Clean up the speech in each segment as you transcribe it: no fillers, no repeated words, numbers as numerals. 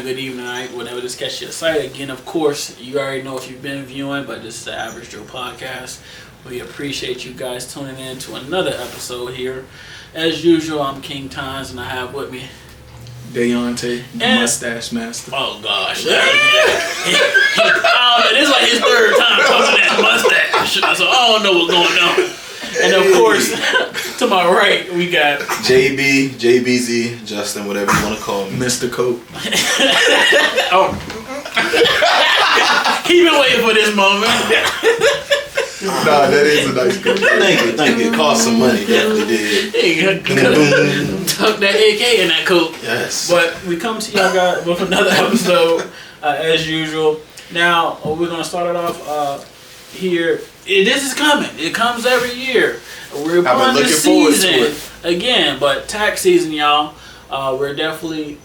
good evening, night, whenever this catches your sight. Again, of course, you already know if you've been viewing, but this is the Average Joe Podcast. We appreciate you guys tuning in to another episode here. As usual, I'm King Tynes, and I have with me Deontay, the Mustache Master. Oh gosh, this is like his third time talking that mustache, so I don't know what's going on. And of course, to my right, we got JB, JBZ, Justin, whatever you want to call me. Mr. Coat. Oh, he been waiting for this moment. Nah, that is a nice coat. Thank you. It cost some money, definitely did. Tuck that AK in that coat. Yes. But we come to y'all guys with another episode, as usual. Now, we're going to start it off here. This is coming. It comes every year. We're upon the season again, but tax season, y'all. We're definitely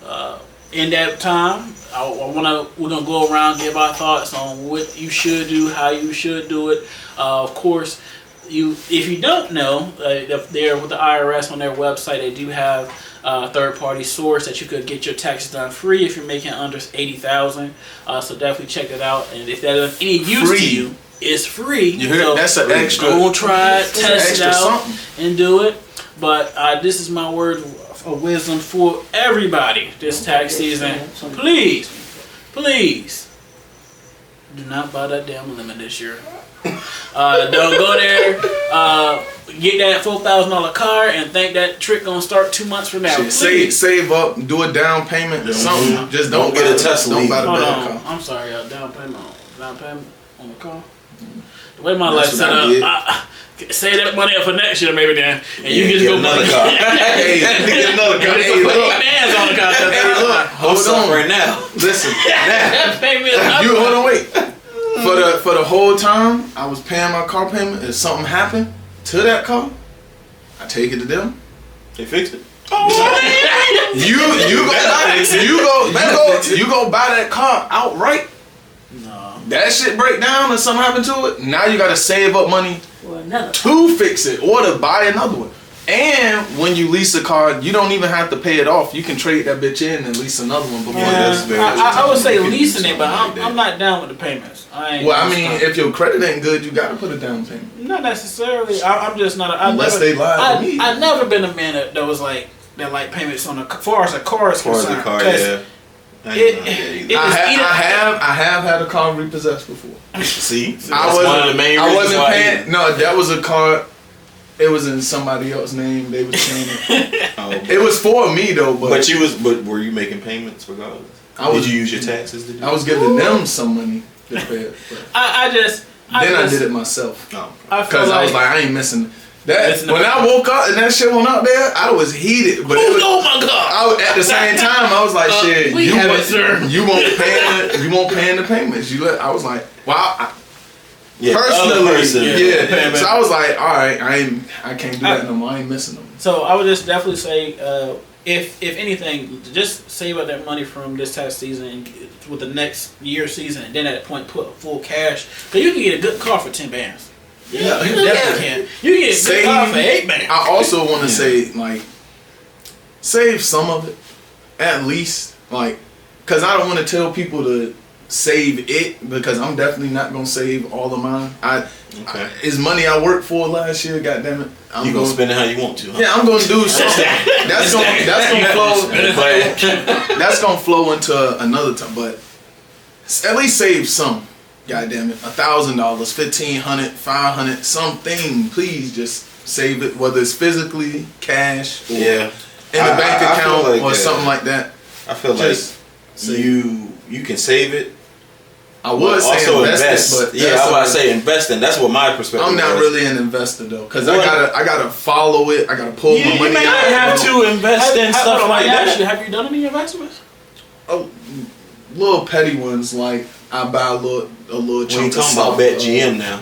in that time. We're gonna go around, give our thoughts on what you should do, how you should do it. Of course, if you don't know, they're with the IRS on their website. They do have a third-party source that you could get your taxes done free if you're making under $80,000. So definitely check that out. And if that is any use to you. It's free. You heard? So that's an extra. Go try it, test it out, and do it. But this is my word of wisdom for everybody this tax season. Please, do not buy that damn lemon this year. Don't go there, get that $4,000 car, and think that trick gonna start 2 months from now. Save up, do a down payment or something. Mm-hmm. Just don't get a Tesla. Don't buy the Hold bad on, car. I'm sorry, y'all. Down payment on the car. The way my life set up, save that money up for next year, maybe then, and you can just go another car. Hey, get another car. Hey, Hey, look. look. Hands on the car. Hey, look. Hold on right now. Listen. That payment. You hold on, wait. For the whole time I was paying my car payment, if something happened to that car, I take it to them. They fixed it. You go buy that car outright. No. That shit break down or something happen to it. Now you gotta save up money Well, to fix it or to buy another one. And when you lease a car, you don't even have to pay it off. You can trade that bitch in and lease another one before that's very I would say leasing it, but I'm not down with the payments. If your credit ain't good, you gotta put a down payment. Not necessarily. I'm just not. Unless they lie to me. I've never been a man that was like payments on as far as a car is concerned. As a car, yeah. I have had a car repossessed before. See, I wasn't paying. No, that was a car. It was in somebody else's name. They was paying it. It was for me though. But were you making payments regardless? Did you use your taxes? I was giving them some money to pay it. I did it myself. Oh, because I was like, I ain't missing that. When I woke up and that shit went out there, I was heated. But oh my god! At the same time, I was like, shit, you won't paying the payments. I was like, wow. Personally, So I was like, all right, I can't do that no more. I ain't missing them. So I would just definitely say, if anything, just save up that money from this tax season with the next year season, and then at that point put full cash. Because you can get a good car for 10 bands. Yeah, you definitely can. You can get a good car for 8 bands. I also want to say, like, save some of it, at least, like, because I don't want to tell people to save it, because I'm definitely not gonna save all of mine. It's money I worked for last year. Goddamn it, you gonna spend it how you want to? Huh? Yeah, I'm gonna do something. That's gonna flow into another time. But at least save some. Goddamn it, $1,000, $1,500, $500, something. Please just save it, whether it's physically, cash, or in the bank account or something like that. I feel like you can save it. I would say also invest, but I was about to say investing. That's what my perspective. I'm not really an investor though, because I gotta follow it. I gotta pull my money out. You may have to invest in stuff like that. Have you done any investments? Oh, little petty ones, like I buy a little chunk of talking about BetGM now?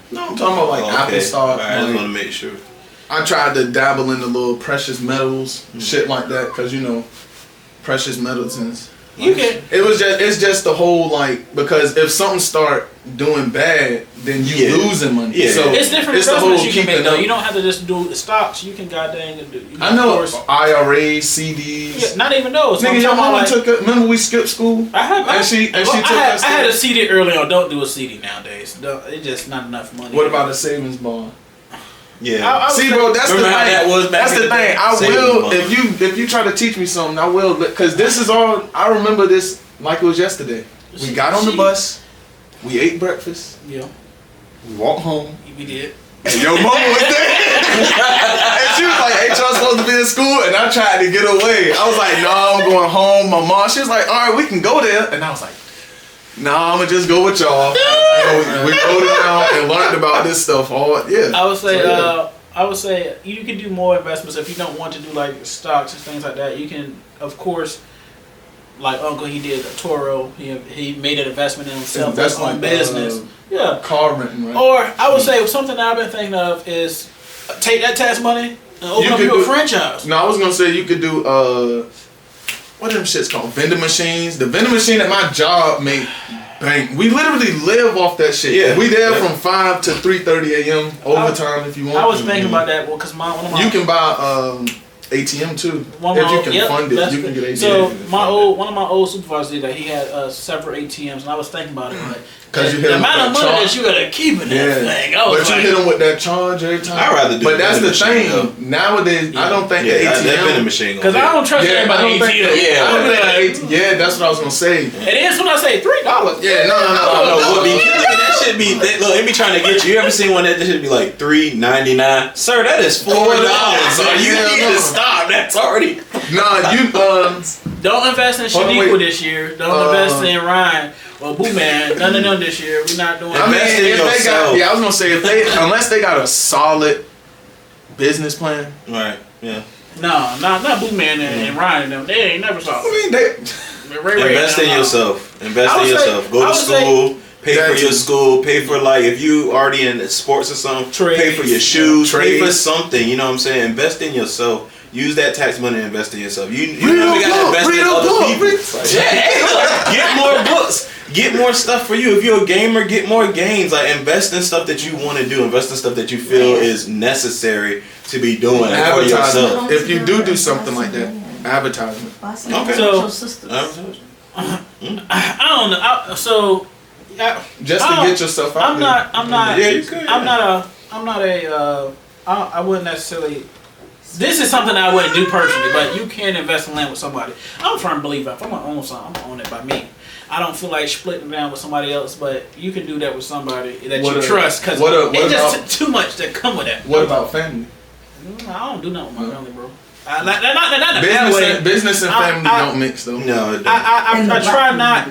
No, I'm talking about like Apple Stock. I just want to make sure. I tried to dabble in the little precious metals, shit like that, because precious metals and You can. It's just the whole like, because if something start doing bad, then you losing money. Yeah. So It's different it's the investments whole you can make keeping though. up. You don't have to just do stocks. You can goddamn do. I know of course, IRAs, CDs. yeah, not even those. Nigga, your mama took a, remember we skipped school? I have. And she took I had a us. CD early on. Don't do a CD nowadays. It's just not enough money. What about a savings bond? Yeah. I would See, say- bro, that's the thing. Remember how that was back That's in the the day? thing. I Savings will bond. if you try to teach me something, I will. Because this is all I remember. This like it was yesterday. We got on the bus. We ate breakfast. Yeah, We walked home. we did. And your mama was there. And she was like, ain't y'all supposed to be in school? And I tried to get away. I was like, nah, I'm going home. My mom, she was like, all right, we can go there. And I was like, nah, I'm going to just go with y'all. And we rode it down and learned about this stuff. I would say, So, yeah. I would say you can do more investments if you don't want to do like stocks and things like that. You can, of course, like Uncle, he did a Toro. He made an investment in himself. That's That's on like, business. Yeah. Car renting, right? Or I would say something that I've been thinking of is take that tax money and open You up could your do- franchise. No, I was going to say you could do, what are them shits called? Vending machines. The vending machine at my job make bank. We literally live off that shit. Yeah. We there Yeah. from 5 to 3:30 a.m. overtime if you want. I was thinking about that because one of my You can buy ATM too. One of If my you old- can yep, fund it, that's you can good. get ATM. So Yeah. one of my old supervisors did that. He had several ATMs, and I was thinking about it. Like, 'Cause you hit the him with amount of that money charge. that you gotta keep in that thing. I was But like, you hit them with that charge every time. I'd rather do But the that's the vending machine, thing. Nowadays, I don't think Yeah, the that vending ATM. machine. because I don't trust Yeah, I everybody don't think. ATM. Yeah, I don't think Like, the ATM. Yeah, that's what I was gonna say. it is when I say $3. Yeah, no. What be that should be look, it be trying to get you. You ever seen one that should be like $3.99? Sir, that is $4. You Yeah, need no. to stop. That's already Nah, you Don't invest in Hold on, Shaniqua wait. this year. Don't invest in Ryan or Boo Man. None of them this year. We're not doing. I mean, Invest in if they got, yourself. yeah, I was gonna say if they unless they got a solid business plan. right. Yeah. No, not Boo Man and Ryan and them. They ain't never saw. I mean, they. Invest in yourself. Invest I in would say- yourself. Go I to would say- school. Pay for That's your it. school. Pay for like if you already in sports or something. Pay for Trades. your shoes. Pay for Trades. something. You know what I'm saying? Invest in yourself. Use that tax money and invest in yourself. You Read never a got to book, invest read in a other book, people. read- Yeah, hey, look, get more books. Get more stuff for you. If you're a gamer, get more games. Like invest in stuff that you want to do. Invest in stuff that you feel is necessary to be doing for yourself. Advertisement. If you do something like that, advertisement. Okay. So- I don't know. Just to get yourself out I'm there. not. I'm not. Yeah, you could, I'm yeah. not a. I'm not a. I wouldn't necessarily. This is something I wouldn't do personally, but you can invest in land with somebody. I'm a firm believer. If I'm gonna own something, I'm gonna own it by me. I don't feel like splitting down with somebody else, but you can do that with somebody that What you a- trust because what it's just about- too much that come with that. What about family? I don't do nothing with my family, bro. Not in a bad way. Business and I- family I- don't mix though. No, it don't. I try not.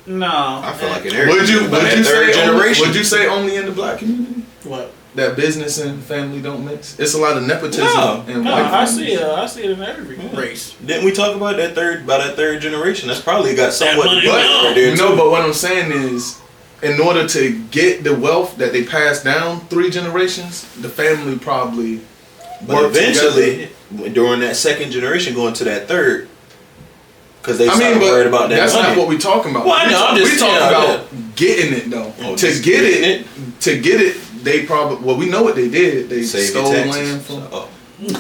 No. I feel like in every Would you that say third generation. would you say only in the black community What? that business and family don't mix? It's a lot of nepotism No, in No, white I families. see it in every race. Didn't we talk about that third generation? That's probably got somewhat money, to do with it no. right there No, too. but what I'm saying is, in order to get the wealth that they passed down 3 generations, the family probably But worked eventually, together. during that second generation, going to that third, because they I started mean, but worried about that that's money. not what we're talking about. Well, I know, I'm we just- talking yeah, about getting it though. Oh, to just get getting it, to get it, they probably we know what they did. They Save stole your taxes. land from. Oh.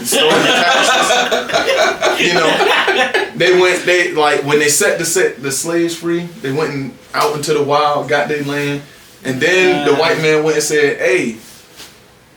Stole the taxes. You know, they like when they set the slaves free. They went and out into the wild, got their land, and then the white man went and said, "Hey,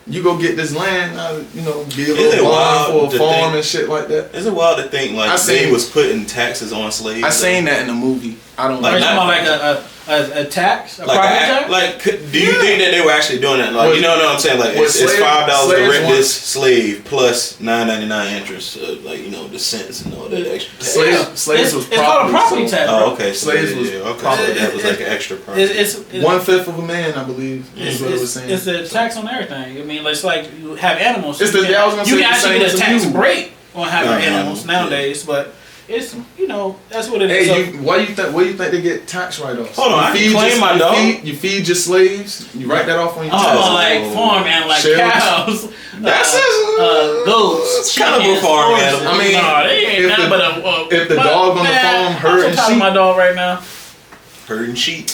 you go get this land. You know, be a Isn't it little wild bond for a to farm think- and shit like that." It's a wild to think I like seen- they was putting taxes on slaves. I seen that in the movie. I don't Are you Like, know. talking about like a tax? A Like, property tax? do you think that they were actually doing that? Like, Well, you know what I'm saying? Like, well, it's slave- $5 to slaves rent want- this slave plus $9.99 interest, like you know the cents and all that extra tax. Slaves was it's called a property so tax. Oh, bro. okay. So Slaves yeah, was yeah, okay. property. So that was like an extra property. It's 1/5 of a man, I believe, is what it was saying. it's a tax on everything. I mean, it's like you have animals. It's you the- can, I was gonna you say can the actually same get a as a tax mule. break on having Uh-huh. animals nowadays, but it's that's what it is. Hey, So- why you think? Where you think they get tax write-offs? Hold on, I can claim my dog. You feed your slaves. You write that off on your Oh, taxes. like farm and like Shells. cows. That's goats, kind of a farm animal. I mean, no, they ain't nothing but if the dog on the farm hurt and I'm sheep, my dog right now. Herding sheep.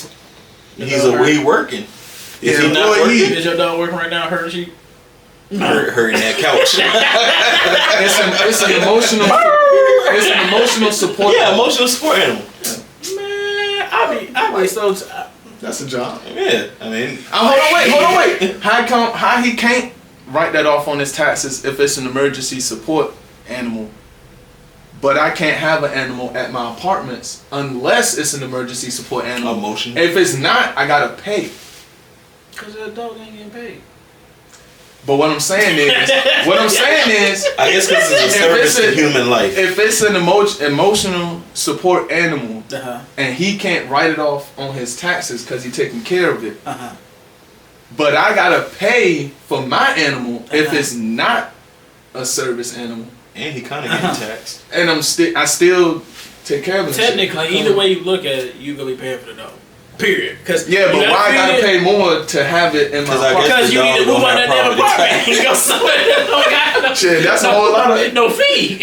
Your He's dog he working. Is Yeah, he not boy, working? Is your dog working right now, herding sheep? Herding that couch. it's an emotional support. Yeah, emotional support animal. Man, I be so. That's a job. Yeah, I mean, Hold on, wait. How he can't write that off on his taxes if it's an emergency support animal, but I can't have an animal at my apartments unless it's an emergency support animal. Emotion. If it's not, I gotta pay. Cause the dog ain't getting paid. But what I'm saying is, I guess because it's a service to human life. if it's an emotional support animal and he can't write it off on his taxes because he's taking care of it, but I gotta pay for my animal if it's not a service animal, And he kind of getting taxed. and I still take care of it. Technically, either way you look at it, you gonna be paying for the dog. Period. Cause Yeah, but why I gotta pay more to have it in my apartment? Because you need to move on that damn apartment. You go somewhere that don't got Shit, that's a whole lot of. no fee.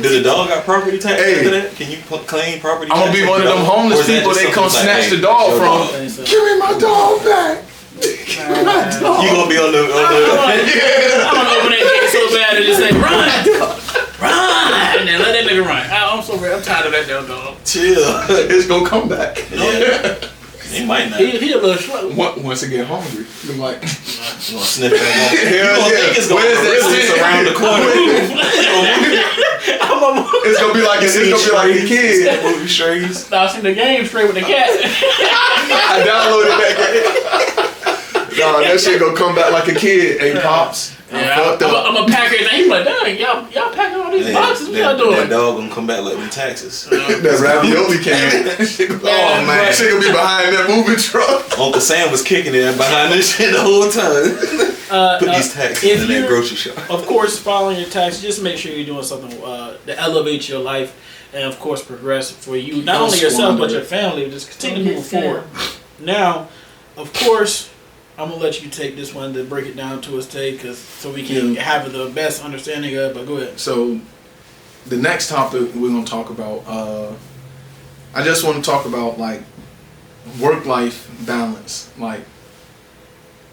Does the dog got property tax Hey. after that? Can you claim property tax? I'm gonna be one of them Or homeless is that people just they come something like, snatch hey, the dog your from. dog? Give me my dog back. Give me my dog. You gonna be on the I want to open that gate so bad and just say, run! Run! And let that nigga run. I'm so I'm tired of that damn dog. chill. It's gonna come back. He might not. He a little slow. Once it get hungry, I'm like, You gonna sniff that on. You hell gonna yeah. think it's gonna Where's that really shit? around the corner. It's gonna be like a kid. Movie Strays. I seen the game straight with the cat. I downloaded that game. Nah, that shit gonna come back like a kid. Hey, pops, I'm fucked up. I'm gonna pack everything. He's like, dang, y'all packing all these boxes. What y'all That doing? dog gonna come back like them taxes. That ravioli can. Oh man, shit gonna be behind that moving truck. Uncle Sam was kicking it behind this shit the whole time. Put these taxes in that grocery shop. Of course, following your taxes, just make sure you're doing something to elevate your life and, of course, progress for you. Not only yourself, but your family. Just continue moving forward. Now, of course, I'm going to let you take this one to break it down to us, Tay, so we can have the best understanding of it. But go ahead. So, the next topic we're gonna talk about, I just want to talk about like work-life balance. Like,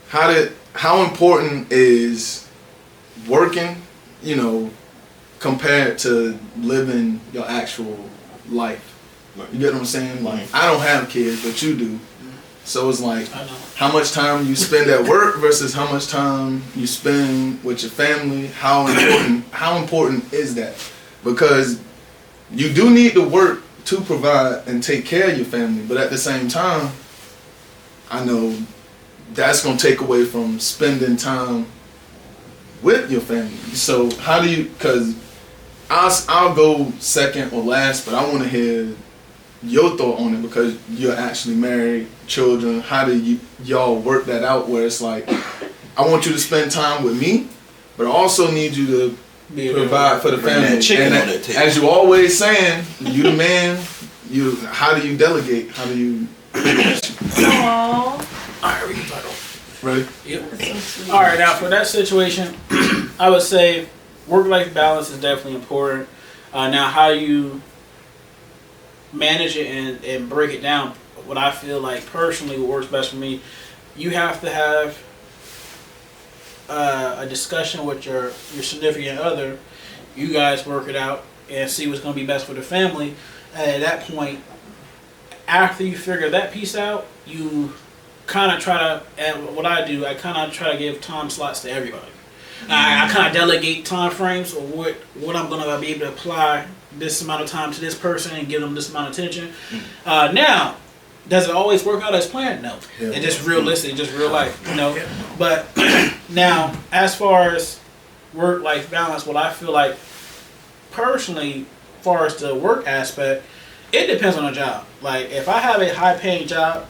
how important is working, compared to living your actual life? You get what I'm saying? Like, I don't have kids, but you do. So it's like, how much time you spend at work versus how much time you spend with your family. How important is that? Because you do need to work to provide and take care of your family, but at the same time, I know that's gonna take away from spending time with your family. So how do you? Because I'll go second or last, but I want to hear your thought on it because you're actually married, children. How do y'all work that out where it's like, I want you to spend time with me, but I also need you to provide for the family. Chicken and on that table. as you always saying, you the man. How do you delegate? How do you? All right, we can talk. Ready? Yep. All right, now for that situation, I would say work-life balance is definitely important. Now, how you manage it and break it down, what I feel like personally what works best for me, you have to have a discussion with your significant other. You guys work it out and see what's going to be best for the family. And at that point, after you figure that piece out, you kind of try to, and what I do, I kind of try to give time slots to everybody. I kind of delegate time frames of what I'm going to be able to apply this amount of time to this person and give them this amount of attention. Now, does it always work out as planned? No. Yeah. It's just realistic, just real life, But now, as far as work-life balance, what I feel like personally, as far as the work aspect, it depends on the job. Like, if I have a high-paying job,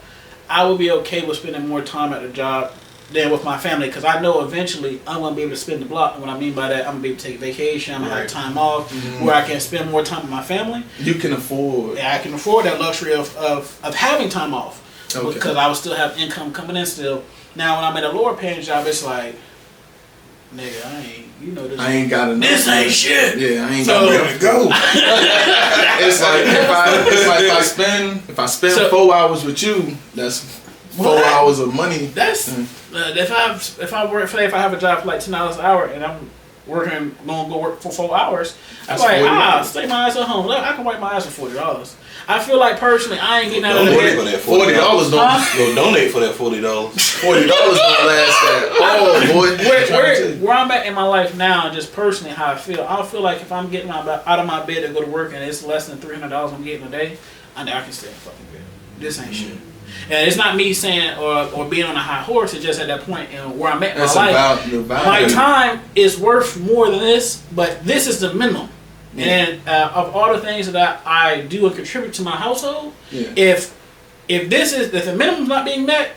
I will be okay with spending more time at the job than with my family, because I know eventually I'm going to be able to spend the block. And what I mean by that, I'm going to be able to take vacation, I'm going to have time off, where I can spend more time with my family. You can afford. I can afford that luxury of having time off, Okay. because I will still have income coming in still. Now, when I'm at a lower paying job, it's like, Nigga, I ain't. You know this. I ain't got enough. This ain't shit. Yeah, I ain't So- got enough to go. It's like if I spend So- 4 hours with you, that's 4 What? hours of money. That's if I work, say if I have a job for like $10 an hour and I'm gonna go work for 4 hours, I'm That's like, $40. stay my ass at home. I can wipe my ass for $40. I feel like personally, I ain't getting out of Don't donate there. for that $40 don't. Huh? Go donate for that $40. $40 don't last that. Oh boy, Where I'm at in my life now, and just personally how I feel like if I'm getting out of my bed to go to work and it's less than $300 I'm getting a day, I can stay in fucking bed. This ain't shit. And it's not me saying or being on a high horse. It's just at that point in where I'm at in my That's life. about the value. My time is worth more than this, but this is the minimum. Yeah. And of all the things that I do and contribute to my household, Yeah. if the minimum's not being met,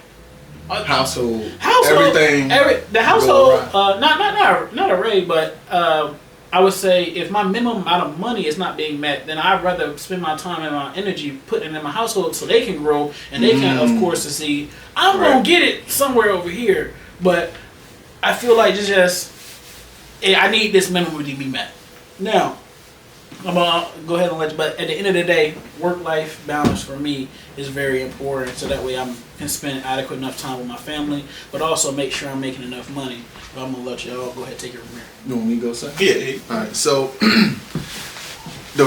household, everything, everything. the household, go not array, but I would say if my minimum amount of money is not being met, then I'd rather spend my time and my energy putting it in my household so they can grow and they can, of course, succeed. I'm gonna get it somewhere over here, but I feel like I need this minimum to be met. Now, I'm gonna go ahead and let you, but at the end of the day, work-life balance for me is very important, so that way I can spend adequate enough time with my family, but also make sure I'm making enough money. But I'm gonna let y'all go ahead and take it from here. You want me to go, sir? Yeah. All right. So the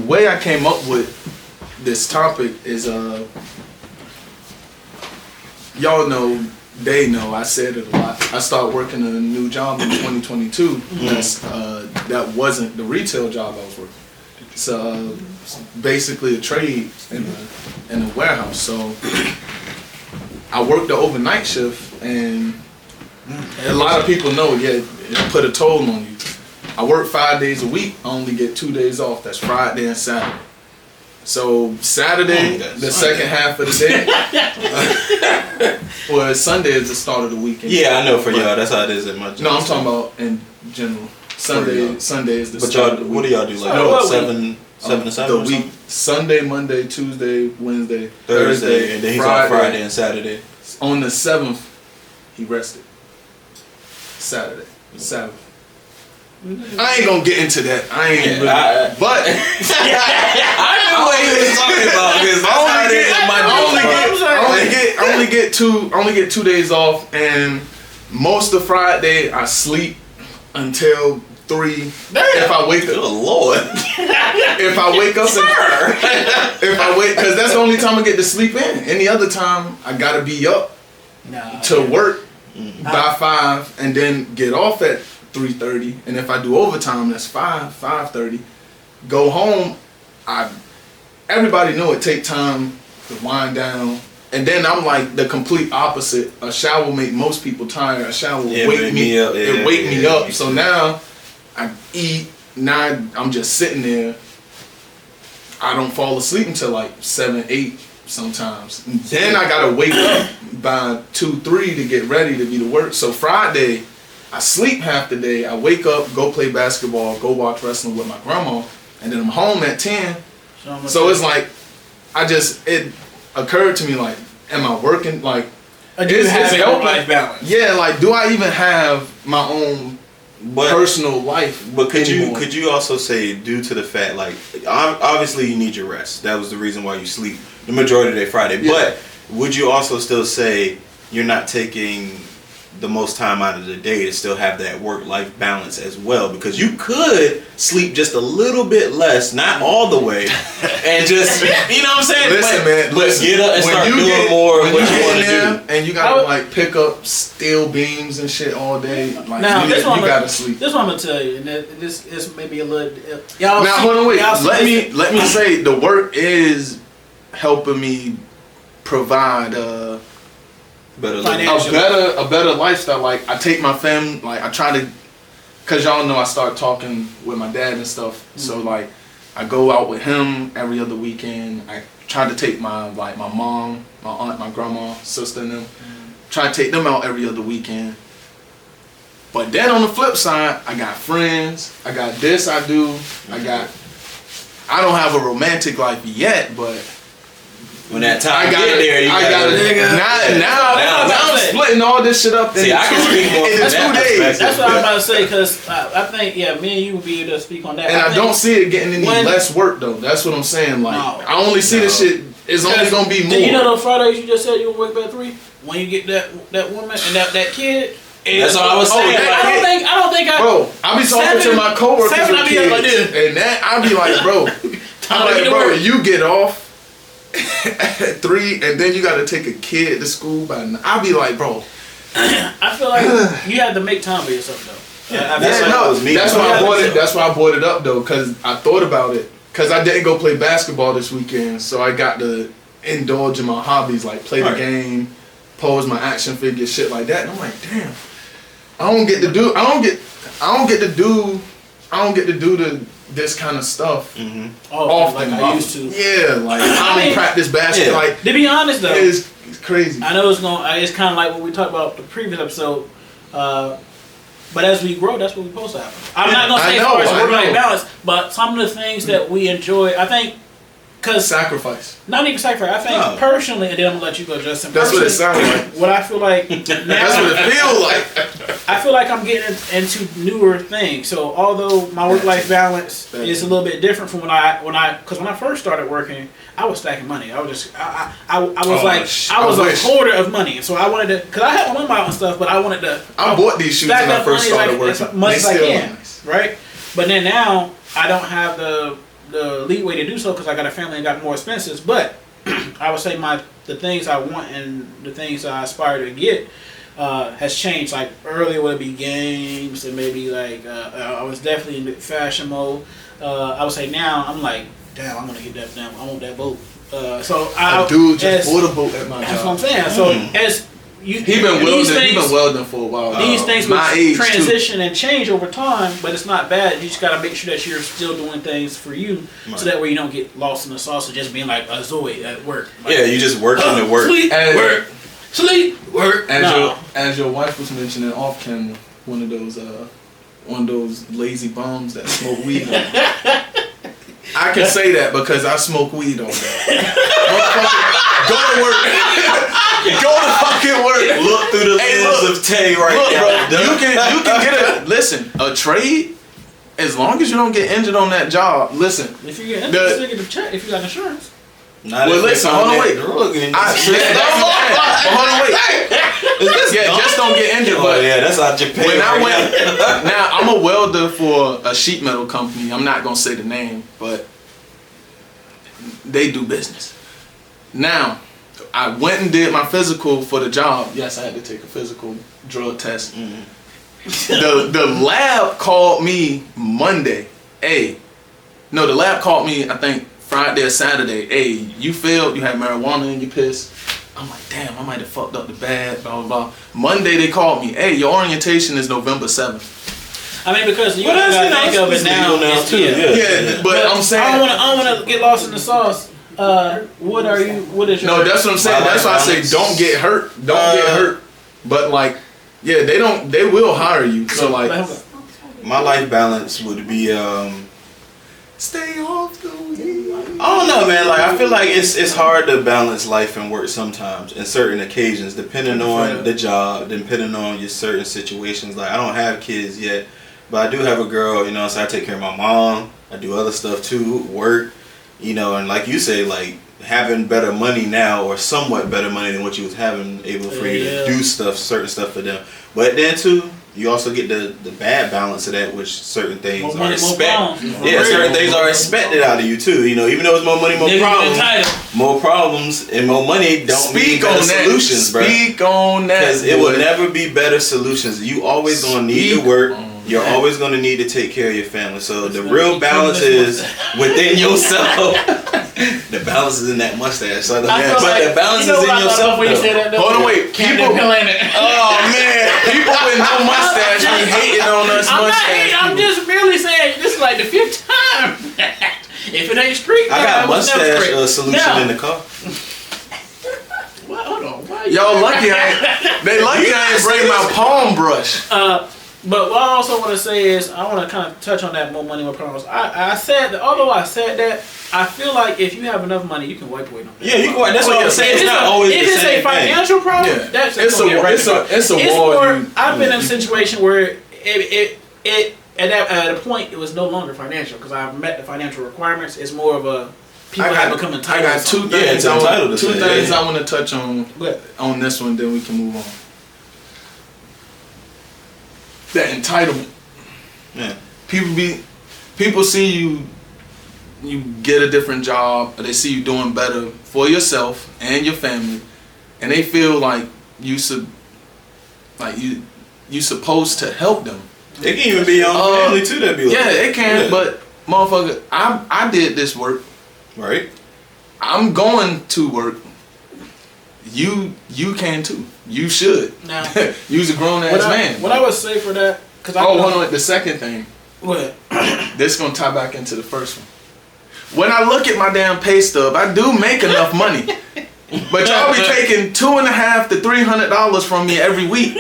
way I came up with this topic is y'all know. They know I said it a lot. I started working a new job in 2022. That wasn't the retail job I was working. It's basically a trade in a warehouse. So I worked the overnight shift, and a lot of people know, it put a toll on you. I work 5 days a week. I only get 2 days off. That's Friday and Saturday. So Saturday, the second half of the day. Well, Sunday is the start of the weekend. Yeah, I know for y'all. That's how it is at my job. No, I'm talking about in general. Sunday is the But start y'all, of the week. what do y'all do? Like No, 7 to 7 The or week. something? Sunday, Monday, Tuesday, Wednesday, Thursday, and then he's off Friday and Saturday. On the 7th, he rested. Saturday. Sabbath. I ain't gonna get into that. I ain't really. But I knew what he was talking about because that's how it is in my job. I only get 2 days off, and most of Friday I sleep until 3. If I wake Good up, Lord. if I wake up, because that's the only time I get to sleep in. Any other time I gotta be up to work by 5, and then get off at 3:30, and if I do overtime, that's 5:30. Go home. Everybody know it take time to wind down, and then I'm like the complete opposite. A shower will make most people tired. A shower will wake me up. It wake me up. So now I eat. Now I'm just sitting there. I don't fall asleep until like 7, 8 sometimes. And then I gotta wake up by 2, 3 to get ready to be to work. So Friday, I sleep half the day. I wake up, go play basketball, go watch wrestling with my grandma, and then I'm home at 10. So it's like, it occurred to me like, am I working? Like, Is having a life balance. Yeah, like, do I even have my own personal life? But could anymore? you also say, due to the fact, like, obviously you need your rest. That was the reason why you sleep the majority of the day Friday. Yeah. But would you also still say you're not taking the most time out of the day to still have that work-life balance as well? Because you could sleep just a little bit less, not all the way, and just, you know what I'm saying? Listen, man, But get up and start doing more of what you want to do. And you gotta like pick up steel beams and shit all day. Like, Now, you gotta sleep. This is what I'm gonna tell you, and this is maybe a little. Y'all Now, hold on, wait. Let me say the work is helping me provide a better lifestyle. Like, I take my family, like, I try to, cause y'all know I start talking with my dad and stuff. Mm-hmm. So like, I go out with him every other weekend. I try to take my mom, my aunt, my grandma, sister, and them. Try to take them out every other weekend. But then on the flip side, I got friends. I got this I do. I don't have a romantic life yet, but When that time I got get there, you gotta. Now I'm splitting all this shit up. See, I can speak more from that 2 days. That's what I'm about to say, because I think, me and you will be able to speak on that. And I don't see it getting any less work though. That's what I'm saying. Like I only see this shit. It's only gonna be more. Did you know those Fridays you just said you would wake up at 3? When you get that woman and that kid. That's what I was saying. I don't think. Bro, I be talking to my coworkers with I be like kids, and that I be like, bro, you get off at 3, and then you got to take a kid to school by 9. I be like, bro. I feel like you have to make time for yourself though. That's why I brought it. That's why I brought it up though, because I thought about it. Because I didn't go play basketball this weekend, so I got to indulge in my hobbies like play the game, pose my action figures, shit like that. And I'm like, damn, I don't get to do this kind of stuff often. Like I used to. Yeah, like I don't practice basketball. Like to be honest though, it's crazy. I know it's kind of like what we talked about the previous episode. But as we grow, that's what we're supposed to happen. I'm not gonna say as far as work-life balance, but some of the things that we enjoy, I think. Cause sacrifice. Not even sacrifice. I think personally, and then I'm gonna let you go, Justin. That's what it sounds like. What I feel like now, that's what it feels like. I feel like I'm getting into newer things. So although my work-life balance is a little bit different from when I first started working, I was stacking money. I was just I was a hoarder of money, and so I wanted to, cause I had my mom out and stuff, but I wanted to. I bought these shoes when I first started working. As much as I can, right? But then now I don't have the leeway to do so because I got a family and got more expenses. But I would say the things I want and the things I aspire to get has changed. Like earlier would be games and maybe like I was definitely in fashion mode. I would say now I'm like, damn, I'm gonna get that damn. I want that boat. So I dude just bought a boat at my job. That's what I'm saying. So as he been welding for a while. These things will transition and change over time, but it's not bad. You just gotta make sure that you're still doing things for you, so that way you don't get lost in the sauce of just being like a Zoe at work. Like, you just work on the work. Sleep, work. As your wife was mentioning off camera, one of those lazy bums that smoke weed. I can say that because I smoke weed all day. Go to work. Go to fucking work. Look through the lens of Tay now. Bro, you can get a trade as long as you don't get injured on that job. Listen, if you get injured, still get the check if you got insurance. Listen, hold on, wait. Hold on, wait. Just don't get injured. But that's out Japan. When I went, now I'm a welder for a sheet metal company. I'm not gonna say the name, but they do business. Now, I went and did my physical for the job. Yes, I had to take a physical drug test. Mm-hmm. The lab called me Monday. The lab called me, I think, Friday or Saturday. Hey, you failed. You had marijuana in your piss. I'm like, damn, I might have fucked up the bad, blah, blah, blah. Monday, they called me. Hey, your orientation is November 7th. I mean, because you gotta think of it now too. Yeah, but I'm saying I don't want to get lost in the sauce. What is your... No, that's what I'm saying. That's why I say don't get hurt. Don't get hurt. But like, yeah, they will hire you. So like, my life balance would be stay off the weed. I don't know, man. Like I feel like it's hard to balance life and work sometimes in certain occasions, depending on the job, depending on your certain situations. Like I don't have kids yet, but I do have a girl. You know, so I take care of my mom. I do other stuff too, work. You know, and like you say, like having better money now or somewhat better money than what you was having, able for you to do certain stuff for them. But then too, you also get the bad balance of that, which certain things are expected. Certain things are expected out of you too. You know, even though it's more money, more problems, and more money don't mean better solutions, bro. Speak on that, because it will never be better solutions. You always gonna need to work. You're always going to need to take care of your family. So the real balance is within yourself. The balance is in that mustache. So the balance is in yourself. Hold on, wait. People with no mustache be hating on us mustache. I'm just merely saying this is like the 5th time. If it ain't street, I got a mustache solution in the car. Hold on. Y'all lucky I ain't bring my palm brush. But what I also want to say is, I want to kind of touch on that more money, more problems. I said that, although I said that, I feel like if you have enough money, you can wipe away them. Yeah, you can wipe. That's what I'm saying. It's not always if the it's same a financial problem, Yeah. that's It's gonna be it's a war. more. I've been in a situation where it at a point it was no longer financial because I met the financial requirements. It's more of a people have become entitled. I got two Yeah, things. it's entitled to Two say, things yeah. I want to touch on this one. Then we can move on. That entitlement. Yeah. People see you get a different job, or they see you doing better for yourself and your family, and they feel like you supposed to help them. It can even be your own family too. That be like Yeah, it can. Yeah. But motherfucker, I did this work. Right. I'm going to work. You can too. You should. Now, You's a grown ass man. What I would say for that, because hold on. The second thing. What? This gonna tie back into the first one. When I look at my damn pay stub, I do make enough money, but y'all be taking $250 to $300 from me every week.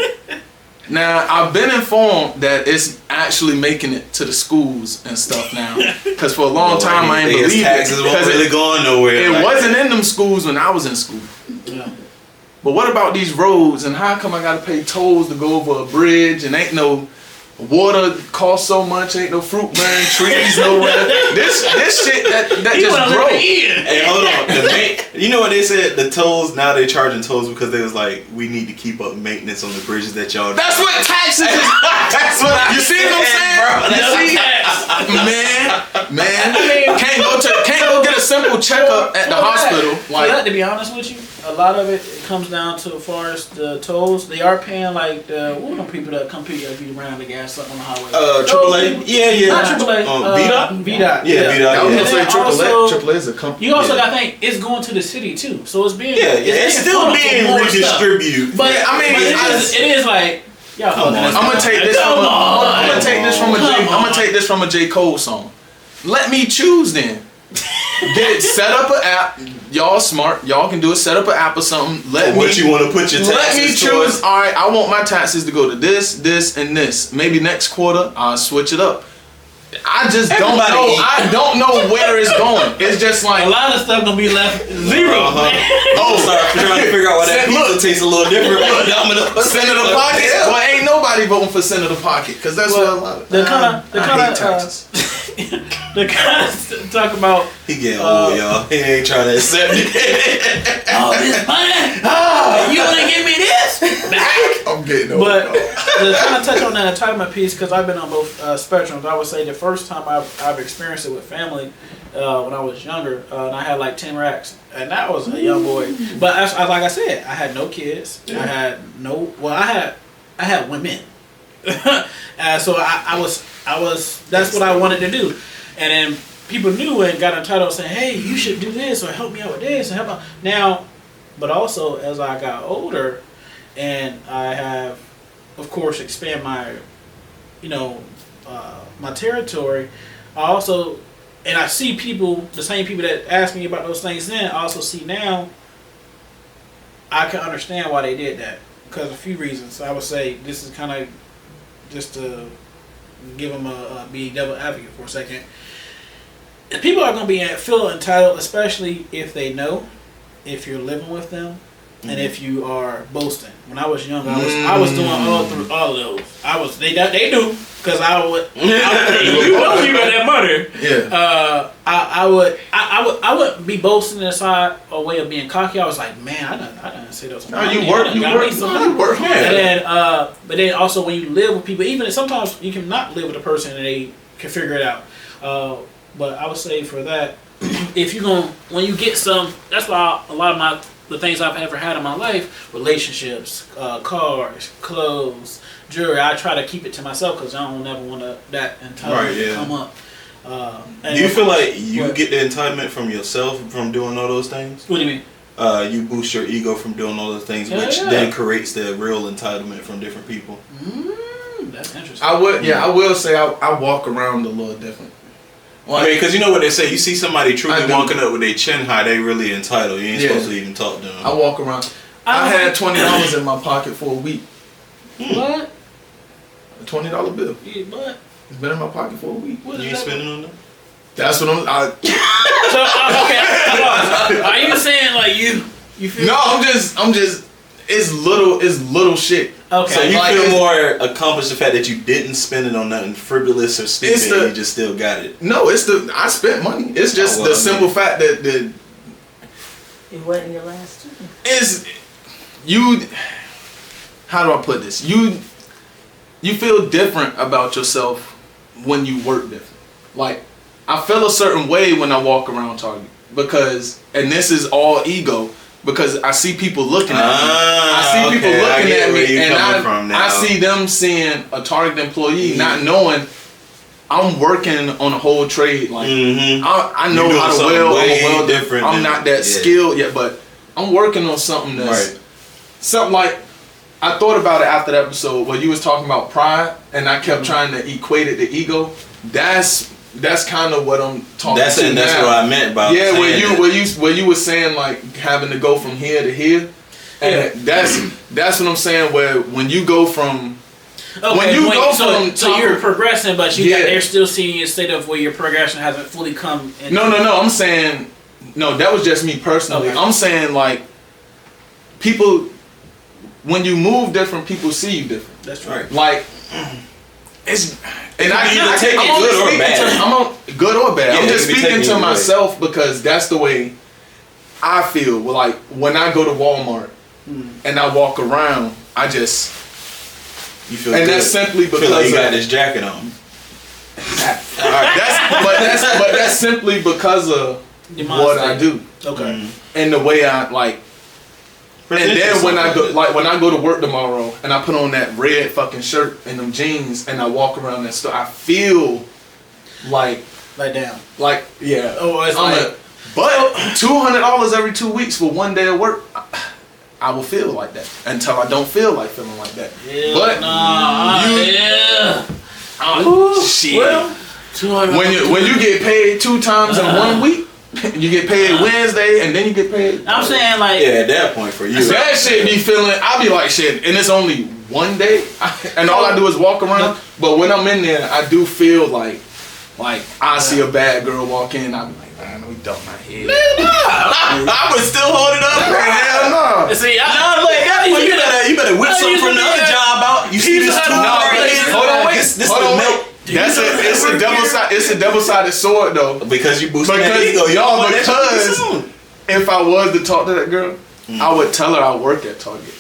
Now I've been informed that it's actually making it to the schools and stuff now, because for a long time I ain't believe it. Taxes weren't really going nowhere. It wasn't in them schools when I was in school. Yeah. But what about these roads, and how come I gotta pay tolls to go over a bridge, and ain't no water costs so much, ain't no fruit bearing trees nowhere. This shit that just broke. Hey, hold on. You know what they said? The tolls, now they charging tolls because they was like, we need to keep up maintenance on the bridges that y'all do. That's what taxes is. That's what you see what I'm saying? Bro, Man, can't go get a simple checkup at the hospital. Like, to be honest with you, a lot of it comes down to as far as the tolls. They are paying like what are the people that come pick you around the gas up on the highway? AAA. Yeah. Not AAA. VDOT. VDOT. Yeah, VDOT. I was gonna say Also, AAA is a company. You also got to think it's going to the city too, so it's being it's still being redistributed. But I mean, it is like. Y'all Come on. I'm gonna take this from a J. Cole song. Let me choose then. Set up an app. Y'all smart. Y'all can do it. Set up an app or something. What you want to put your taxes Let me choose. Towards. All right, I want my taxes to go to this, and this. Maybe next quarter I'll switch it up. I just don't know. I don't know where it's going. It's just like a lot of stuff gonna be left zero. Start trying to figure out why that pizza tastes a little different. Center of the pocket. Well, ain't nobody voting for center of the pocket because that's what a lot of the kind of taxes. The kind of talk about he getting old, y'all. He ain't trying to accept it. Oh, this money. You wanna give me this back? I'm getting old. But to kind of touch on that entitlement piece, because I've been on both spectrums, I would say the first time I've experienced it with family when I was younger, and I had like 10 racks, and that was a young boy. But as like I said, I had no kids. Yeah. I had women. So I was that's what I wanted to do, and then people knew and got entitled saying, hey, you should do this or help me out with this and help out now. But also as I got older, and I have, of course, expand my, my territory. I also, and I see people, the same people that asked me about those things then, I also see now. I can understand why they did that because of a few reasons. I would say this is kind of just to give them be devil advocate for a second. People are going to feel entitled, especially if they know, if you're living with them, and if you are boasting. When I was young, I was doing all of those. They do because I would. You know you got that money. Yeah. I would be boasting inside a way of being cocky. I was like, man, I didn't say those. No, you work. And then, but then also when you live with people, even sometimes you can not live with a person and they can figure it out. But I would say for that, if you're when you get some, that's why a lot of the things I've ever had in my life, relationships, cars, clothes, jewelry, I try to keep it to myself because I don't ever want that entitlement to come up. Do you feel like you get the entitlement from yourself from doing all those things? What do you mean? You boost your ego from doing all those things, which then creates the real entitlement from different people. That's interesting. I will say I walk around a little different. Well, I mean, because you know what they say, you see somebody truly walking up with their chin high, they really entitled. You ain't supposed to even talk to them. I walk around. I had $20 in my pocket for a week. What? A $20 bill. Yeah, but It's been in my pocket for a week. what You is ain't that? spending on that? That's what I'm. So okay, are you saying like you feel? No, I'm just. It's little shit. Okay. So you Like, feel it's- more accomplished the fact that you didn't spend it on nothing frivolous or stupid, It's the- and you just still got it. No, I spent money. It's just Oh, well, the simple fact that It wasn't your last two. is you. How do I put this? You feel different about yourself when you work different. Like I feel a certain way when I walk around Target because, and this is all ego. Because I see people looking at me. I see people okay, I looking get at where me, you and coming from now. I see them seeing a Target employee, not knowing I'm working on a whole trade. Like Mm-hmm. I know You're doing how to something weld. I'm way a welder. different I'm than- not that yeah. skilled yet, but I'm working on something that's Right. something like. I thought about it after the episode where you was talking about pride, and I kept trying to equate it to ego. That's kind of what I'm talking. That's to and that's now. what I meant about Yeah, saying where you were saying like having to go from here to here, and that's what I'm saying. Where when you go from when you go from so you're progressing, but they're still seeing you state of where your progression hasn't fully come. no, I'm saying no. That was just me personally. Okay. I'm saying like people when you move different, people see you different. That's right. Like it's. And You can either take it I'm only good or speaking bad. I'm on good or bad. Yeah, I'm it just can be speaking taken to either way. myself because that's the way I feel. Like when I go to Walmart and I walk around, I just you feel and good. that's simply Feel because like you got of, this jacket on. that's simply because of Your mind what state. I do Okay. and the way I like. Present And then yourself when I go, with it. like when I go to work tomorrow and I put on that red fucking shirt and them jeans and I walk around that store, I feel like Down. yeah. Oh, it's I'm like a- but $200 every 2 weeks for one day of work, I will feel like that until I don't feel like feeling like that. yeah, but shit. Well, 200. When you get paid 2 times in 1 week, you get paid Wednesday and then you get paid. I'm saying like Yeah, at that point for you. So that shit be feeling. I be like shit, and it's only one day, and all I do is walk around. But when I'm in there, I do feel like I see a bad girl walk in, I be like, man, we dumped my head. I would still hold it up. Hell no. see, You better whip something from the other job out. You see this used to $2 have- head? Hold on, wait. This Hold the on, milk. wait. It's a double side. It's a double-sided sword though. Because you boosting that Because- ego. Y'all want that shit to be because- soon. If I was to talk to that girl, I would tell her I work at Target.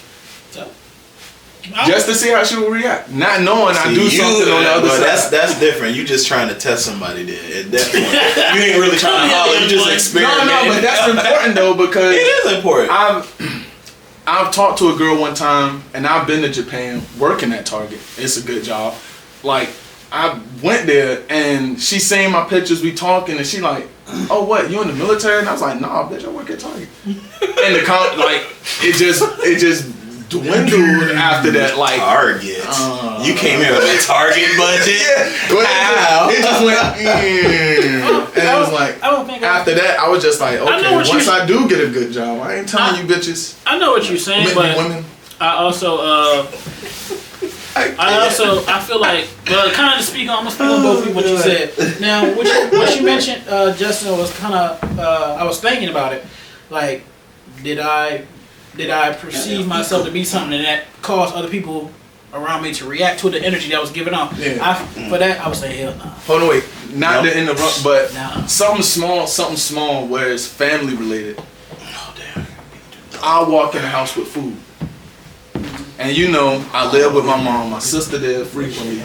Just to see how she would react, not knowing I do something on the other side. That's different. You just trying to test somebody there. At that point, you ain't really trying to holler. You just experiment. No, but that's important though because it is important. I've talked to a girl one time, and I've been to Japan working at Target. It's a good job. Like I went there, and she seen my pictures. We talking, and she like, "Oh, what? You in the military?" And I was like, "Nah, bitch, I work at Target." And it just dwindled after that. Like Target. You came here with a Target budget. How? It just went, and it was like. I don't think After that, I was just like, I know okay, what once you- I do get a good job, I ain't telling you bitches, I know what you're saying, but women. I also I feel like kind of to speak on. I'm gonna speak on both of what you said. Now, what you mentioned, Justin, was kind of I was thinking about it. Like, did I perceive myself to be something that caused other people around me to react to the energy that was given off? Yeah. For that, I would say hell no. Hold on, wait, not No. to interrupt, but No. something small where it's family related. Oh damn. I walk in the house with food, and you know I live with my mom, my sister there frequently,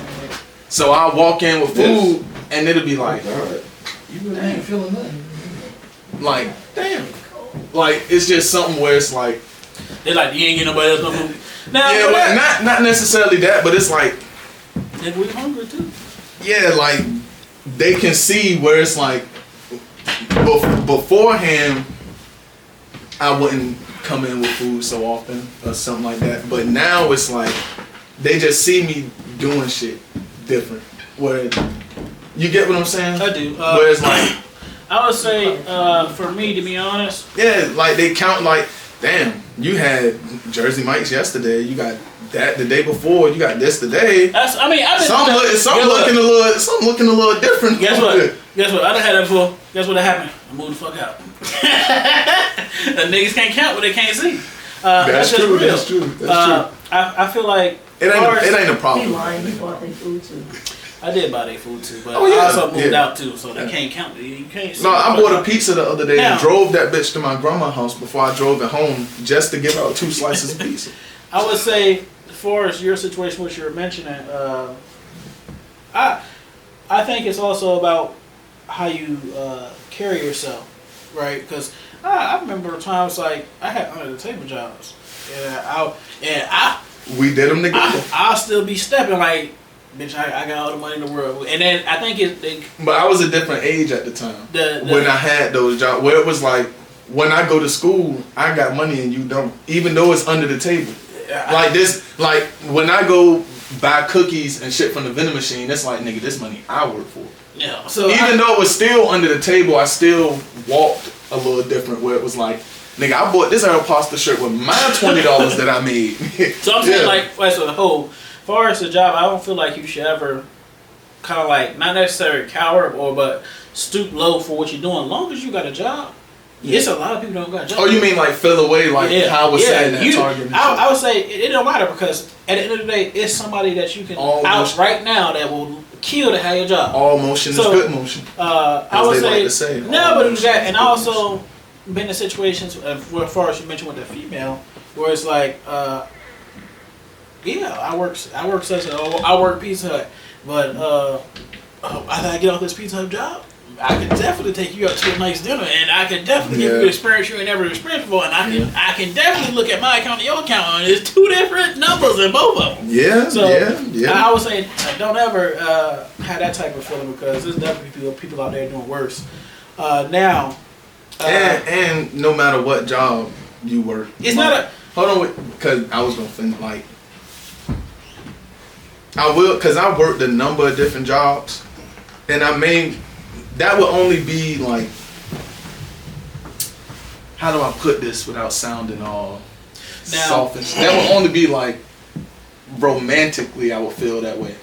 so I walk in with food, and it'll be like, You ain't feeling nothing. like, damn, like it's just something where it's like, They're like, you ain't getting nobody else no food. Now, yeah, for well, that, not necessarily that, but it's like. if we hungry too. Yeah, like they can see where it's like beforehand I wouldn't come in with food so often or something like that. But now it's like they just see me doing shit different. Where you get what I'm saying? I do. Where it's like, I would say, for me, to be honest, yeah, like they count like, damn, you had Jersey Mike's yesterday. You got that the day before. You got this today. That's, I mean, I've been Something looking a little different. Guess what? Guess what? I done had that before. Guess what happened? I moved the fuck out. The niggas can't count what they can't see. That's just true. real. That's true. That's true. I feel like It ain't a He problem. lying, he bought their food too. I did buy their food too, but Oh, yeah. I also moved Yeah. out too, so they can't count. You can't. No, I bought a pizza the other day Now- and drove that bitch to my grandma's house before I drove it home just to give out 2 slices of pizza. I would say, as far as your situation, which you were mentioning, I think it's also about how you carry yourself, right? Because I remember times like I had under the table jobs, and We did them together. I'll still be stepping like, bitch, I got all the money in the world, and then I think But I was a different age at the time the when I had those jobs. Where it was like, when I go to school, I got money and you don't, even though it's under the table. Like this, like when I go buy cookies and shit from the vending machine, it's like, nigga, this money I work for. yeah. So Even though it was still under the table, I still walked a little different. Where it was like, nigga, I bought this Aeropostale shirt with my $20 that I made. So I'm saying, Yeah. like, as a whole, as far as the job, I don't feel like you should ever kind of like, not necessarily cower but stoop low for what you're doing. As long as you got a job, it's a lot of people don't got a job. Oh, you mean like fell away, like how I was saying that Target? And I would say it don't matter because at the end of the day, it's somebody that you can out right now that will kill to have your job. all motion is good motion. I would they say, like to say, no, all but motion that, is and good I also been in situations, as far as you mentioned with the female, where it's like, yeah, I work such I work Pizza Hut, but after I get off this Pizza Hut job, I can definitely take you out to a nice dinner, and I can definitely give you an experience you ain't never experienced before, and I can definitely look at my account and your account, and there's 2 different numbers in both of them. Yeah, So yeah. I would say don't ever have that type of feeling because there's definitely people out there doing worse. Now, and no matter what job you work, it's not a. Hold on, because I was gonna finish. Like, I will, because I worked a number of different jobs, and that would only be like, how do I put this without sounding all soft? That would only be like romantically, I would feel that way.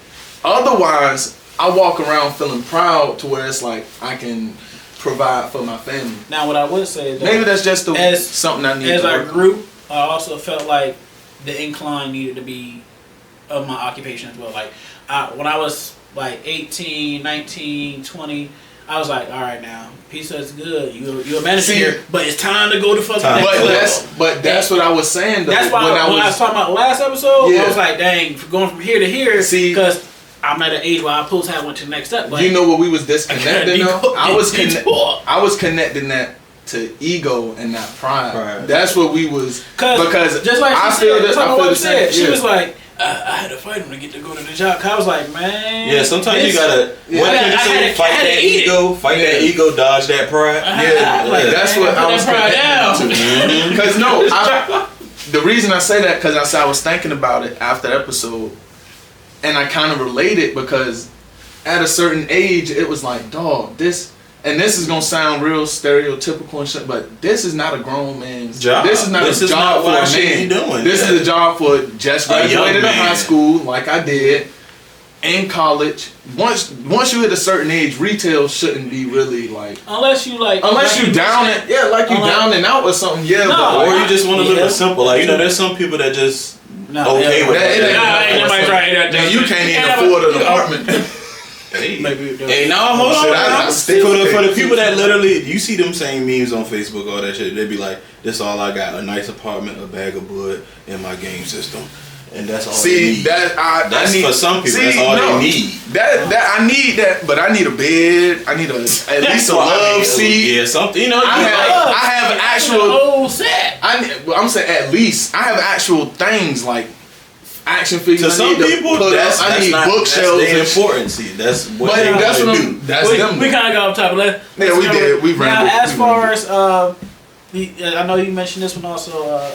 Otherwise, I walk around feeling proud to where it's like I can provide for my family. Now, what I would say is that Maybe that's just something I need as to our work on. group, I also felt like the incline needed to be of my occupation as well. Like when I was like 18, 19, 20, I was like, all right, now pizza is good. You're a manager here, but it's time to go to fucking next level. But that's what I was saying though. That's why when I was talking about last episode, Yeah. I was like, dang, going from here to here, because I'm at an age where I supposed to have went to the next step. But you know what we was disconnecting though? I was connecting that to ego and not pride. Right. That's what we was because just like I she feel said, that I feel the same. she was like, I had to fight him to get to go to the job. 'Cause I was like, man. Yeah, sometimes you gotta fight that ego, dodge that pride. Yeah, like, that's what I was pride down. Because the reason I say that because I was thinking about it after the episode, and I kind of related because at a certain age it was like, dog, this. And this is gonna sound real stereotypical and shit, but this is not a grown man's job. This is not a job for a man. This is a job for just graduated high school, like I did, in college. Once you hit a certain age, retail shouldn't be really like unless you down it, down and out or something, or you just want to live it simple. Like there's some people that just with that. Then you can't even afford an apartment. Hey, no, hold on. For the people that literally, you see them same memes on Facebook, all that shit, they be like, this all I got, a nice apartment, a bag of wood, and my game system. And that's all they need. That's for some people, that's all they need. That I need that, but I need a bed, I need at least a love seat. Yeah, something, I have actual whole set. I'm saying at least, I have actual things like action figures. To some people, I need bookshelves. That's important. See, that's what they do. We kind of got off topic. Yeah, we did. We ran. Now, as far as I know you mentioned this one also,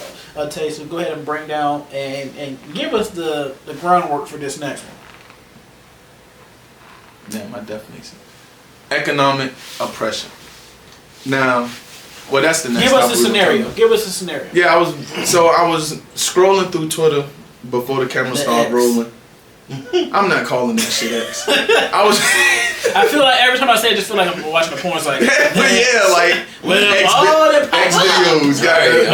Tay. So go ahead and bring down and give us the groundwork for this next one. Damn, I definitely see. Economic oppression. Now, well, that's the next. Give us a scenario. Give us a scenario. Yeah, I was scrolling through Twitter before the camera The started X. rolling. I'm not calling that shit X. I was, I feel like every time I say it, I just feel like I'm watching a porn. It's like, but yeah, like that X videos, guys.